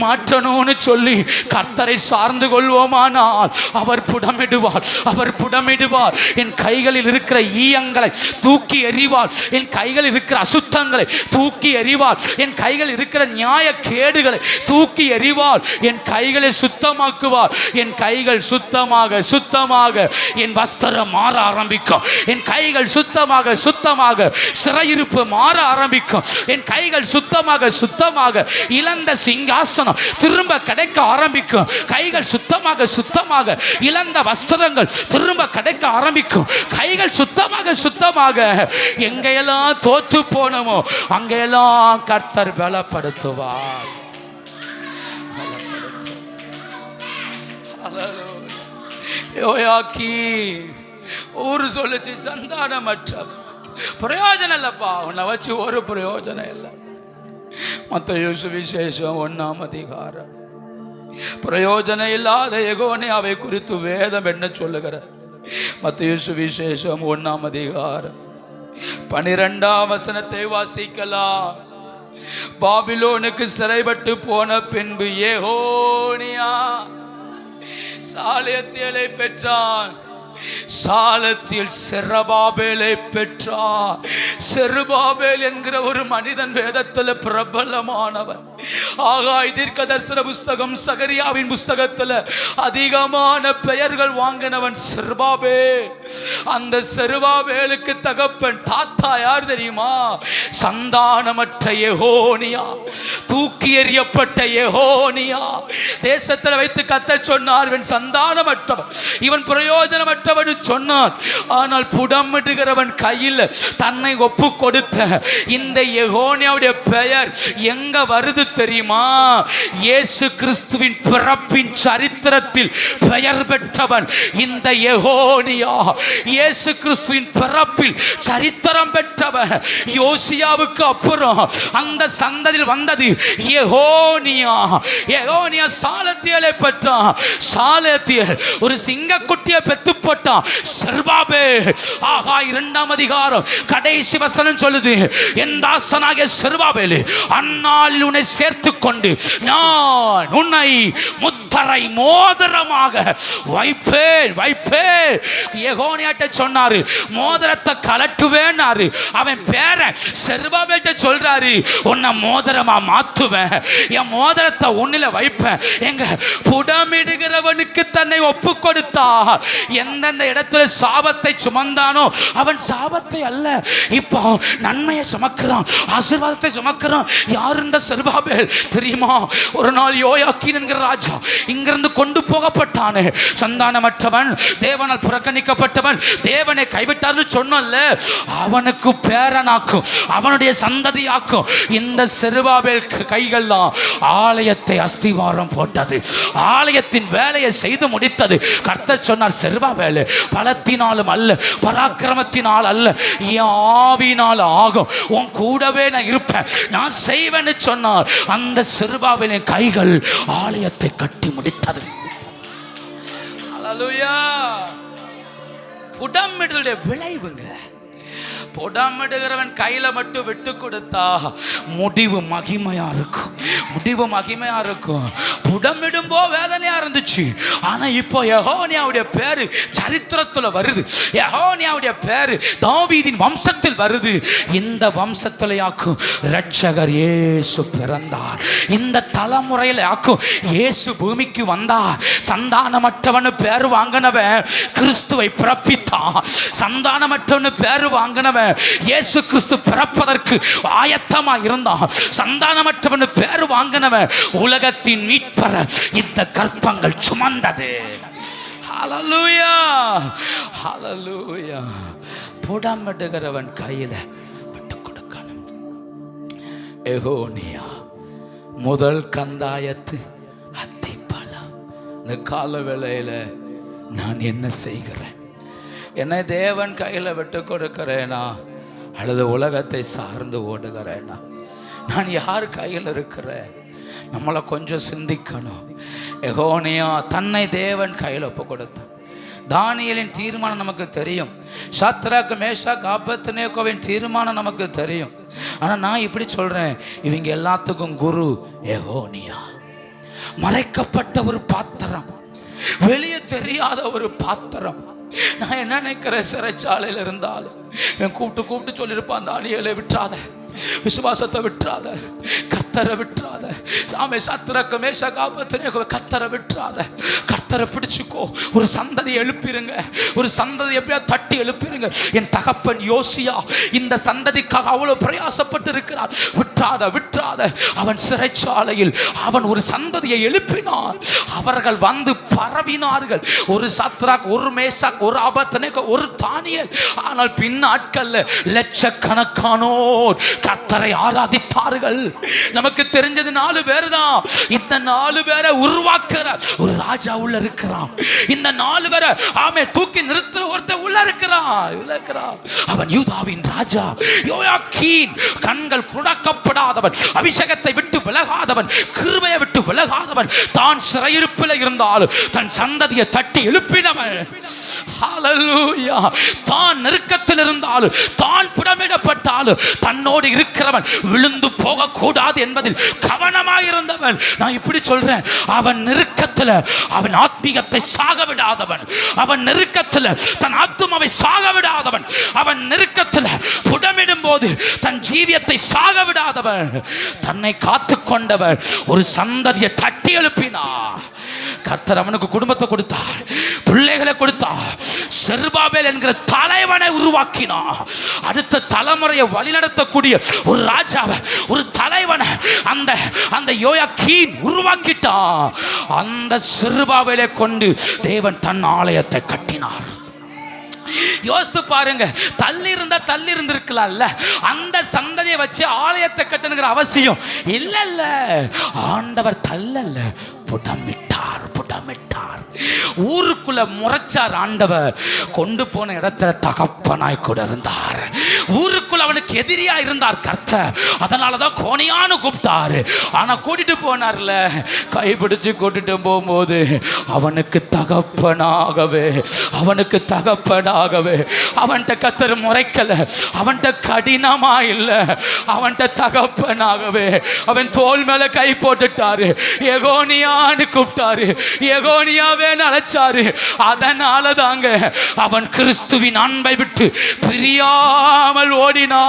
[SPEAKER 1] மாற்றணும்னு சொல்லி கர்த்தரை சார்ந்து கொள்வோமானால் அவர் புடமிடுவார், அவர் புடமிடுவார். என் கைகளில் இருக்கிற ஈயங்களை தூக்கி எறிவார், என் கைகளில் இருக்கிற அசுத்தங்களை தூக்கி எறிவார், என் கைகளில் இருக்கிற நியாய கேடுகளை தூக்கி எறிவார், என் கைகளை சுத்தமாக்குவார். என் கைகள் சுத்தமாக சுத்தமாக என் வஸ்திரம் மாற ஆரம்பிக்கும், என் கைகள் சுத்தமாக சுத்தமாக சிறையிருப்பு மாற ஆரம்பிக்கும், என் கைகள் சுத்தமாக சுத்தமாக இழந்த சிங்காசனம் திரும்ப கிடைக்க ஆரம்பிக்கும், கைகள் சுத்தமாக சுத்தமாக இழந்த வஸ்திரங்கள் திரும்ப கிடைக்க ஆரம்பிக்கும், கைகள் சுத்தமாக சுத்தமாக எங்கெல்லாம் தோற்று போனமோ அங்கெல்லாம் கர்த்தர் பலப்படுத்துவார். ஊரு சொல்லுச்சு சந்தானமற்ற பிரயோஜனம் இல்லப்பா, உன்னை வச்சு ஒரு பிரயோஜனம் இல்லை. மத்தேயு சுவிசேஷம் 1ஆம் அதிகாரம். பிரயோஜனம் இல்லாத எகோனியாவை குறித்து வேதம் என்ன சொல்லுகிற? மத்தேயு சுவிசேஷம் 1ஆம் அதிகாரம் 12ஆம் வசனத்தை வாசிக்கலாம். பாபிலோனுக்கு சிறைப்பட்டு போன பின்பு எகோனியா சாலேத்தியலை பெற்றான், சாலத்தில் செருபாபேலை பெற்றார். செருபாபேல் என்கிற ஒரு மனிதன் வேதத்தில் பிரபலமானவன். ஆகாய் தீர்க்கதரிசன புஸ்தகம், சகரியாவின் புஸ்தகத்தில் அதிகமான பெயர்கள் வாங்கினவன் செருபாபேல். அந்த செருபாபேலுக்கு தகப்பன் தாத்தா யார் தெரியுமா? சந்தானமற்ற எகோனியா, தூக்கி எறியப்பட்ட எகோனியா. தேசத்தில் வைத்து கத்த சொன்னார், இவன் சந்தானமற்றவன், இவன் பிரயோஜனமற்ற சொன்னார். ஆனால் புடமிடுகிறவன் கையில் தன்னை ஒப்பு கொடுத்த இந்த எகோனியாவுடைய பெயர் எங்க வருது தெரியுமா? இயேசு கிறிஸ்துவின் பிறப்பின் சரித்திரத்தில் பெயர் பெற்றவன் இந்த எகோனியா. இயேசு கிறிஸ்துவின் பிறப்பில் சரித்திரம் பெற்றவன். யோசியாவுக்கு அப்புறம் அந்த சந்ததியில் வந்தது எகோனியா. எகோனியா சாலத்தியலை பெற்றான். சாலத்தியல் ஒரு சிங்கக்குட்டியை பெத்து போட்டான். செருபாபேல், ஆகா 2ஆம் அதிகாரம் கடைசி வசனம் சொல்லுது, என் தாசனாகிய செருபாபேல், அந்நாளில் உன்னை சேர்த்துக் கொண்டு நான் உன்னை முத்தரை மோதிரமாக வைப்பேன் வைப்பேன். எகோனியாட்ட சொன்னாரு, மோதிரத்தை கலட்டுவேன்னாரு. அவன் பேர செருபாபேல்ட்ட சொல்றாரு, உன்னை மோதிரமா மாத்துவேன், என் மோதிரத்தை உன்னில வைப்பேன். எங்க புடமிடுகிறவனுக்கு தன்னை ஒப்பு கொடுத்தார். எந்தெந்த இடத்துல சாபத்தை சுமந்தானோ அவன் சாபத்தை அல்ல, இப்போ நன்மையை சுமக்கிறான், ஆசீர்வாதத்தை சுமக்கிறான். யார் இந்த செருபாபேல் தெரியுமா? ஒரு நாள் யோயாக்கீன் என்கிற ராஜா இங்கிருந்து கொண்டு போகப்பட்டானே. சந்தானமற்றவன், தேவனால் புறக்கணிக்கப்பட்டவன், தேவனை கைவிட்டார்னு சொன்னல, அவனுக்கு பேரனாக்கும், அவனுடைய சந்ததியாக்கும் இந்த செருபாபேல் கைகள்லாம் ஆலயத்தை அஸ்திவாரம் போட்டது, ஆலயத்தின் வேலையை செய்து முடித்தது. கர்த்தர் சொன்னார், செருபாபேல் பலத்தினாலும் அல்ல, பராக்கிரமத்தினால் அல்ல, என் ஆவியினால் ஆகும், உன் கூடவே நான் இருப்பேன், நான் செய்வேன்னு சொன்னார். அந்த செருபாபேலின் கைகள் ஆலயத்தை கட்டி முடித்தது. அல்லேலூயா. புடமிடுதலுடைய விளைவுங்க. புடமிடுகிறவன் கையில மட்டும் விட்டு கொடுத்தா முடிவு மகிமையா இருக்கும், முடிவு மகிமையா இருக்கும். புடமிடும் போ வேதனையா இருந்துச்சு, ஆனா இப்போ யெகோனியாவுடைய பேரு சரித்திரத்துல வருது. யெகோனியாவுடைய பேரு தாவீதின் வம்சத்தில் வருது. இந்த வம்சத்திலேயாக்கும் இரட்சகர் இயேசு பிறந்தார். இந்த தலைமுறையில ஆக்கும் இயேசு பூமிக்கு வந்தார். சந்தானமற்றவனு பேரு வாங்கினவன் கிறிஸ்துவை பிறப்பித்தான். சந்தானமற்றவனு பேரு வாங்கினவன் இல்லாதவன் இயேசு கிறிஸ்து பிறப்பதற்கு ஆயத்தமா இருந்தான். சந்தானமற்றவன் பேர் வாங்கினவன் உலகத்தின் மீட்பர இந்த கற்பங்கள் சுமந்தது. ஹல்லேலூயா, ஹல்லேலூயா. புடமிடுகிறவன் கையில விட்டு கொடுக்கணும். எகோனியா முதல் கந்தாயத்து அத்திப்பழம். இந்த கால வேளையில நான் என்ன செய்கிறேன்? என்னை தேவன் கையில விட்டு கொடுக்கிறேனா அல்லது உலகத்தை சார்ந்து ஓடுகிறேனா? நான் யார் கையில் இருக்கிறேன்? நம்மளை கொஞ்சம் சிந்திக்கணும். எகோனியா தன்னை தேவன் கையில் ஒப்பு கொடுத்தான். தானியேலின் தீர்மானம் நமக்கு தெரியும். சாத்ராக் மேஷாக் ஆபேத்நேகோவின் தீர்மானம் நமக்கு தெரியும். ஆனால் நான் இப்படி சொல்றேன், இவங்க எல்லாத்துக்கும் குரு எகோனியா. மறைக்கப்பட்ட ஒரு பாத்திரம், வெளியே தெரியாத ஒரு பாத்திரம். நான் என்ன நினைக்கிறேன், சிறைச்சாலையில் இருந்தாலும் கூப்பிட்டு சொல்லியிருப்பான், தானியேலை விட்டுறாத, விசுவாசத்தை விட்டுறாத, கர்த்தரை விட்டுறாத. ஆமே, சாத்ராக் மேஷாக் ஆபேத்நேகோ கர்த்தரை விட்டுறாத, கர்த்தரை பிடிச்சுக்கோ. ஒரு சந்ததி எழுப்பிருங்க, ஒரு சந்ததி எப்படியா தட்டி எழுப்பிருங்க. என் தகப்பன் யோசியா இந்த சந்ததிக்காக அவ்வளவு பிரயாசப்பட்டு இருக்கிறார். விட்டுறாத விட்டுறாத. அவன் சிறைச்சாலையில் அவன் ஒரு சந்ததியை எழுப்பினான். அவர்கள் வந்து பரவினார்கள். ஒரு சாத்ராக், ஒரு மேஷாக், ஒரு ஆபேத்நேகோ, ஒரு தானியேல். ஆனால் பின் நாட்கள்ல லட்சக்கணக்கானோர் கர்த்தரை ஆராதித்தார்கள். நமக்கு தெரிஞ்சது 4 பேர் தான். இந்த 4 பேரை உருவாக்குற ஒரு ராஜா உள்ள இருக்கிறான். இந்த 4 பேரை ஆமே தூக்கி நிறுத்துற ஒருத்தர் உள்ள இருக்கிறான். அவன் யூதாவின் ராஜா யோயாக்கீன். கண்கள் குடக்கப்படாதவன், அபிஷேகத்தை விட்டு விலகாதவன், கிருபையை விட்டு விலகாதவன், தான் சிறையிருப்பில் இருந்தாலும் தன் சந்ததியை தட்டி எழுப்பினவன். ஹல்லேலூயா. தான் நெருக்கத்தில் இருந்தாலும், தான் புடமிடப்பட்டாலும் தன்னோடு இருக்கிறவன் விழுந்து போக கூடாது என்பதில் கவனமாயிருந்தவன். நான் இப்படி சொல்றேன், அவன் நெருக்கத்தில் அவன் ஆத்மீகத்தை சாக விடாதவன், அவன் நெருக்கத்தில் தன் ஆத்துமாவை சாக விடாதவன், அவன் நெருக்கத்தில் புடமிடும் போது தன் ஜீவியத்தை சாக விடாதவன், தன்னை காத்து கொண்டவன் ஒரு சந்ததியை தட்டி எழுப்பினார். கர்த்தர் அவனுக்கு குடும்பத்தை கொடுத்தார், பிள்ளைகளை கொடுத்தார். செருபாபேல் என்கிற தலைவனை உருவாக்கினார். அடுத்த தலைமுறையை வழிநடத்தக்கூடிய ஒரு ராஜாவை, ஒரு தலைவனை அந்த யோயாக்கீன் உருவாக்கிட்டான். அந்த செருபாபேலை கொண்டு தேவன் தன் ஆலயத்தை கட்டினார். யோசித்து பாருங்க, தள்ளி இருந்திருக்கலாம்ல. அந்த சந்ததியை வச்சு ஆலயத்தை கட்டணுங்கிற அவசியம் இல்ல. ஆண்டவர் தள்ளல்ல, புடமிட்டார். ஊருக்குள்ள முறைச்சார் ஆண்டவர். கொண்டு போன இடத்துல தகப்பனாய் கூட இருந்தார். ஊருக்குள்ள அவனுக்கு எதிரியா இருந்தார் கர்த்தர். அதனாலதான் கோணியான்னு கூப்பிட்டாரு. ஆனா கூட்டிட்டு போனார்ல, கைப்பிடிச்சு கூட்டிட்டு போகும்போது அவனுக்கு தகப்பனாகவே அவன்கிட்ட கர்த்தர் முறைக்கல. அவன்கிட்ட கடினமா இல்ல, அவன்கிட்ட தகப்பனாகவே அவன் தோல் மேல கை போட்டுட்டாரு. எகோனியான்னு கூப்பிட்டாரு, எகோனியாவே அழைச்சாரு. அதனால தாங்க அவன் கிறிஸ்துவின் அன்பை விட்டு பிரியாமல் ஓடினா.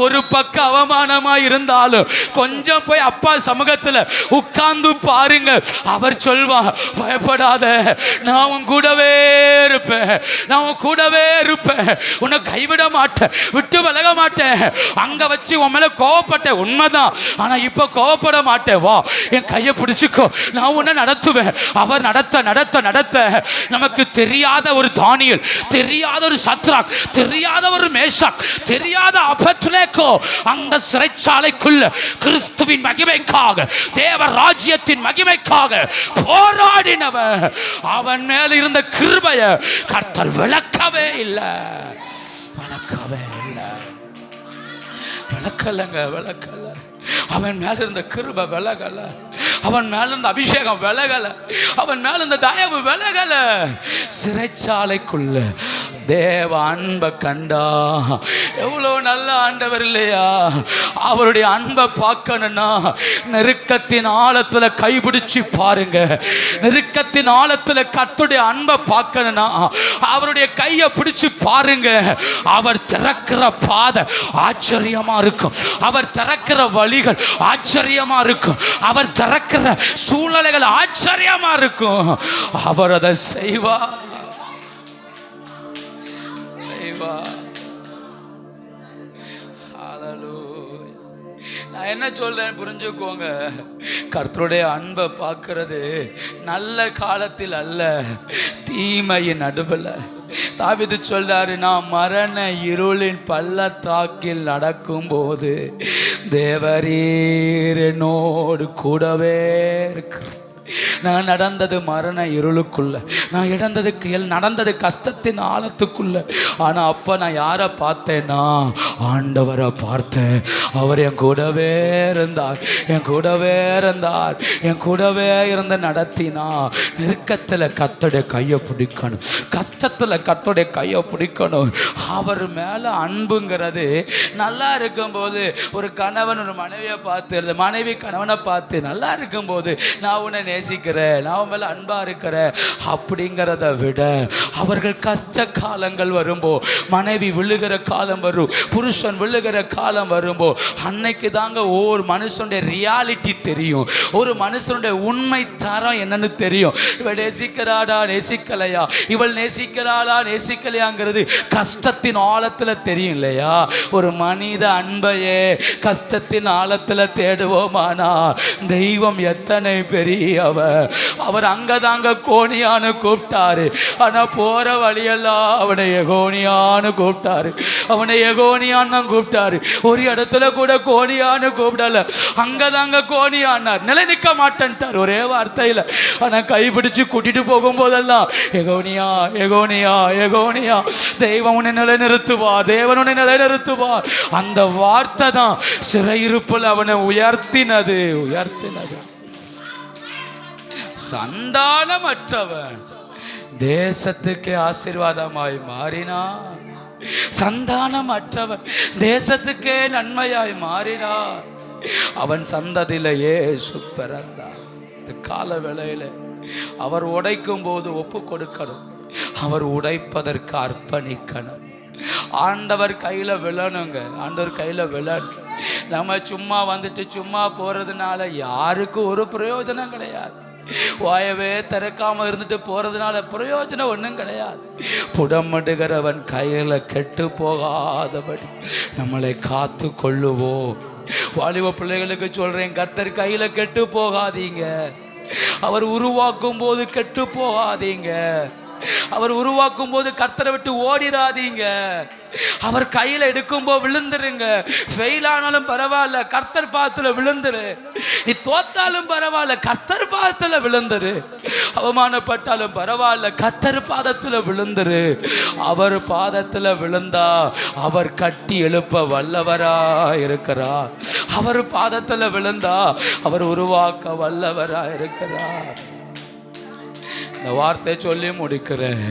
[SPEAKER 1] ஒரு பக்க அவமானமா இருந்தாலும் கொஞ்சம் போய் அப்பா சமூகத்தில் உட்கார்ந்து பாருங்க. அவர் சொல்வார், பயப்படாத, நான் உன் கூடவே இருப்பேன், உன்னை கைவிட மாட்டேன், விட்டு விலக மாட்டேன். அங்க வச்சு உன் மேல கோவப்பட்டேன் உண்மைதான், ஆனா இப்ப கோவப்பட மாட்டேன். வா, என் கையை பிடிச்சுக்கோ, நான் உன்னை நடத்துவேன். அவர் நடத்த நமக்கு தெரியாத ஒரு தானியேல், தெரியாத ஒரு சாத்ராக், தெரியாத ஒரு மேஷாக், தெரியாத ஆபேத்நேகோ அந்த சிறைச்சாலைக்குள்ள கிறிஸ்துவின் மகிமைக்காக, தேவ ராஜ்யத்தின் மகிமைக்காக போராடினவன். அவன் மேல இருந்த கிருபையை கர்த்தர் விளக்கவே இல்லை. அவன் மேல இருந்த கிருபை விலகல, அவன் மேல இருந்த அபிஷேகம் விலகல, அவன் மேல இருந்த தயவு விலகல. சிறைச்சாலைக்குள்ள தேவ அன்பை கண்டா. எவ்வளவு நல்ல ஆண்டவர் இல்லையா? அவருடைய அன்பை பார்க்கணும்னா நெருக்கத்தின் ஆழத்துல கைபிடிச்சு பாருங்க. நெருக்கத்தின் ஆழத்துல கர்த்தருடைய அன்பை பார்க்கணும்னா அவருடைய கையை பிடிச்சு பாருங்க. அவர் திறக்கிற பாதை ஆச்சரியமா இருக்கும், அவர் திறக்கிற வழிகள் ஆச்சரியமா இருக்கும், அவர் திறக்கிற சூழ்நிலைகள் ஆச்சரியமா இருக்கும். அவர் அதை செய்வார். நான் என்ன சொல்றேன் புரிஞ்சுக்கோங்க. கர்த்தருடைய அன்பை பார்க்கிறது நல்ல காலத்தில் அல்ல, தீமையின் நடுவில். தாவீது சொல்றாரு, நான் மரண இருளின் பள்ளத்தாக்கில் நடக்கும் போது தேவரீர் என்னோடு கூடவே இருக்கிறார். நான் நடந்தது மரண இருளுக்குள்ள, நான் நடந்தது கஷ்டத்தின் ஆழத்துக்குள்ள. ஆனால் அப்போ நான் யாரை பார்த்தேன்னா ஆண்டவரை பார்த்தேன். அவர் என் கூடவே இருந்தார், என் கூடவே இருந்தார், என் கூடவே இருந்து நடத்தினா. நெருக்கத்தில் கர்த்தருடைய கையை பிடிக்கணும், கஷ்டத்தில் கர்த்தருடைய கையை பிடிக்கணும். அவர் மேலே அன்புங்கிறது நல்லா இருக்கும்போது, ஒரு கணவன் ஒரு மனைவியை பார்த்து, மனைவி கணவனை பார்த்து நல்லா இருக்கும்போது நான் உன்னை நேசிக்கிறேன், நான் உன் மேல அன்பா இருக்கிறேன் அப்படிங்கிறத விட, அவர்கள் கஷ்ட காலங்கள் வரும்போ, மனைவி விழுகிற காலம் வரும், புருஷன் விழுகிற காலம் வரும்போ, அன்னைக்கு தாங்க ஒரு மனுஷனுடைய ரியாலிட்டி தெரியும், ஒரு மனுஷனுடைய உண்மை தரம் என்னன்னு தெரியும். இவள் நேசிக்கிறாடா நேசிக்கலையா, இவள் நேசிக்கிறாளா நேசிக்கலையாங்கிறது கஷ்டத்தின் ஆழத்துல தெரியும் இல்லையா. ஒரு மனித அன்பையே கஷ்டத்தின் ஆழத்துல தேடுவோமானா தெய்வம் எத்தனை பெரியவர். அவர் அங்கதாங்க கோணியான்னு கூப்பிட்டாரு, ஆனா போற வழியெல்லாம் அவனை எகோனியான்னு கூப்பிட்டாரு, அவனை எகோனியான்னு கூப்பிட்டாரு. ஒரு இடத்துல கூட கோணியான்னு கூப்பிடல, அங்கதாங்க கோணியானார். நிலை நிற்க மாட்டேன்ட்டார் ஒரே வார்த்தையில. ஆனா கைப்பிடிச்சு கூட்டிட்டு போகும்போதெல்லாம் எகோனியா எகோனியா எகோனியா, தெய்வம் உன்னை நிலைநிறுத்துவார், தேவன் உன்னை நிலைநிறுத்துவார். அந்த வார்த்தை தான் சிறையிருப்பில் அவனை உயர்த்தினது. சந்தானமற்றவன் தேசத்துக்கு ஆசீர்வாதமாய் மாறினான், சந்தானமற்றவன் தேசத்துக்கே நன்மையாய் மாறினான். அவன் சந்ததியிலேயே பிறந்தார். இந்த கால வேளையில அவர் உடைக்கும் போது ஒப்பு கொடுக்கணும், அவர் உடைப்பதற்கு அர்ப்பணிக்கணும். ஆண்டவர் கையில விழணுங்க, ஆண்டவர் கையில விழணும். நம்ம சும்மா வந்துட்டு சும்மா போறதுனால யாருக்கு ஒரு பிரயோஜனம் கிடையாது. வாயவே திறக்காம இருந்துட்டு போறதுனால பிரயோஜனம் ஒன்றும் கிடையாது. புடமிடுகிறவன் கையில கெட்டு போகாதபடி நம்மளை காத்து கொள்ளுவோம். வாலிப பிள்ளைகளுக்கு சொல்றேன், கர்த்தர் கையில கெட்டு போகாதீங்க. அவர் உருவாக்கும் போது கெட்டு போகாதீங்க. அவர் உருவாக்கும் போது கர்த்தரை விட்டு ஓடிராதீங்க. அவர் கையில எடுக்கும்போது விழுந்துருங்க. ஃபெயில் ஆனாலும் பரவாயில்ல, கர்த்தர் பாதத்துல விழுந்துரு. நீ தோத்தாலும் பரவாயில்ல, கர்த்தர் பாதத்துல விழுந்துரு. அவமானப்பட்டாலும் பரவாயில்ல, கர்த்தர் பாதத்துல விழுந்துரு. அவர் பாதத்துல விழுந்தா அவர் கட்டி எழுப்ப வல்லவரா இருக்கிறார். அவர் பாதத்துல விழுந்தா அவர் உருவாக்க வல்லவரா இருக்கிறார். இந்த வார்த்தை சொல்லி முடிக்கிறேன்.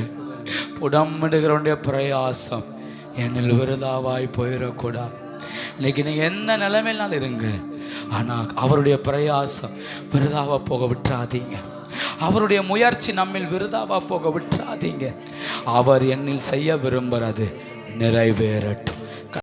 [SPEAKER 1] புடமிடுகிறவனுடைய பிரயாசம் என்னில் விருதாவாய் போயிடக்கூடாது. இன்னைக்கு நீங்கள் எந்த நிலைமையினாலும் இருங்க, ஆனால் அவருடைய பிரயாசம் விருதாவா போக விட்டுறாதீங்க. அவருடைய முயற்சி நம்மில் விருதாவா போக விட்டுறாதீங்க. அவர் என்னில் செய்ய விரும்புறது நிறைவேறட்டும்.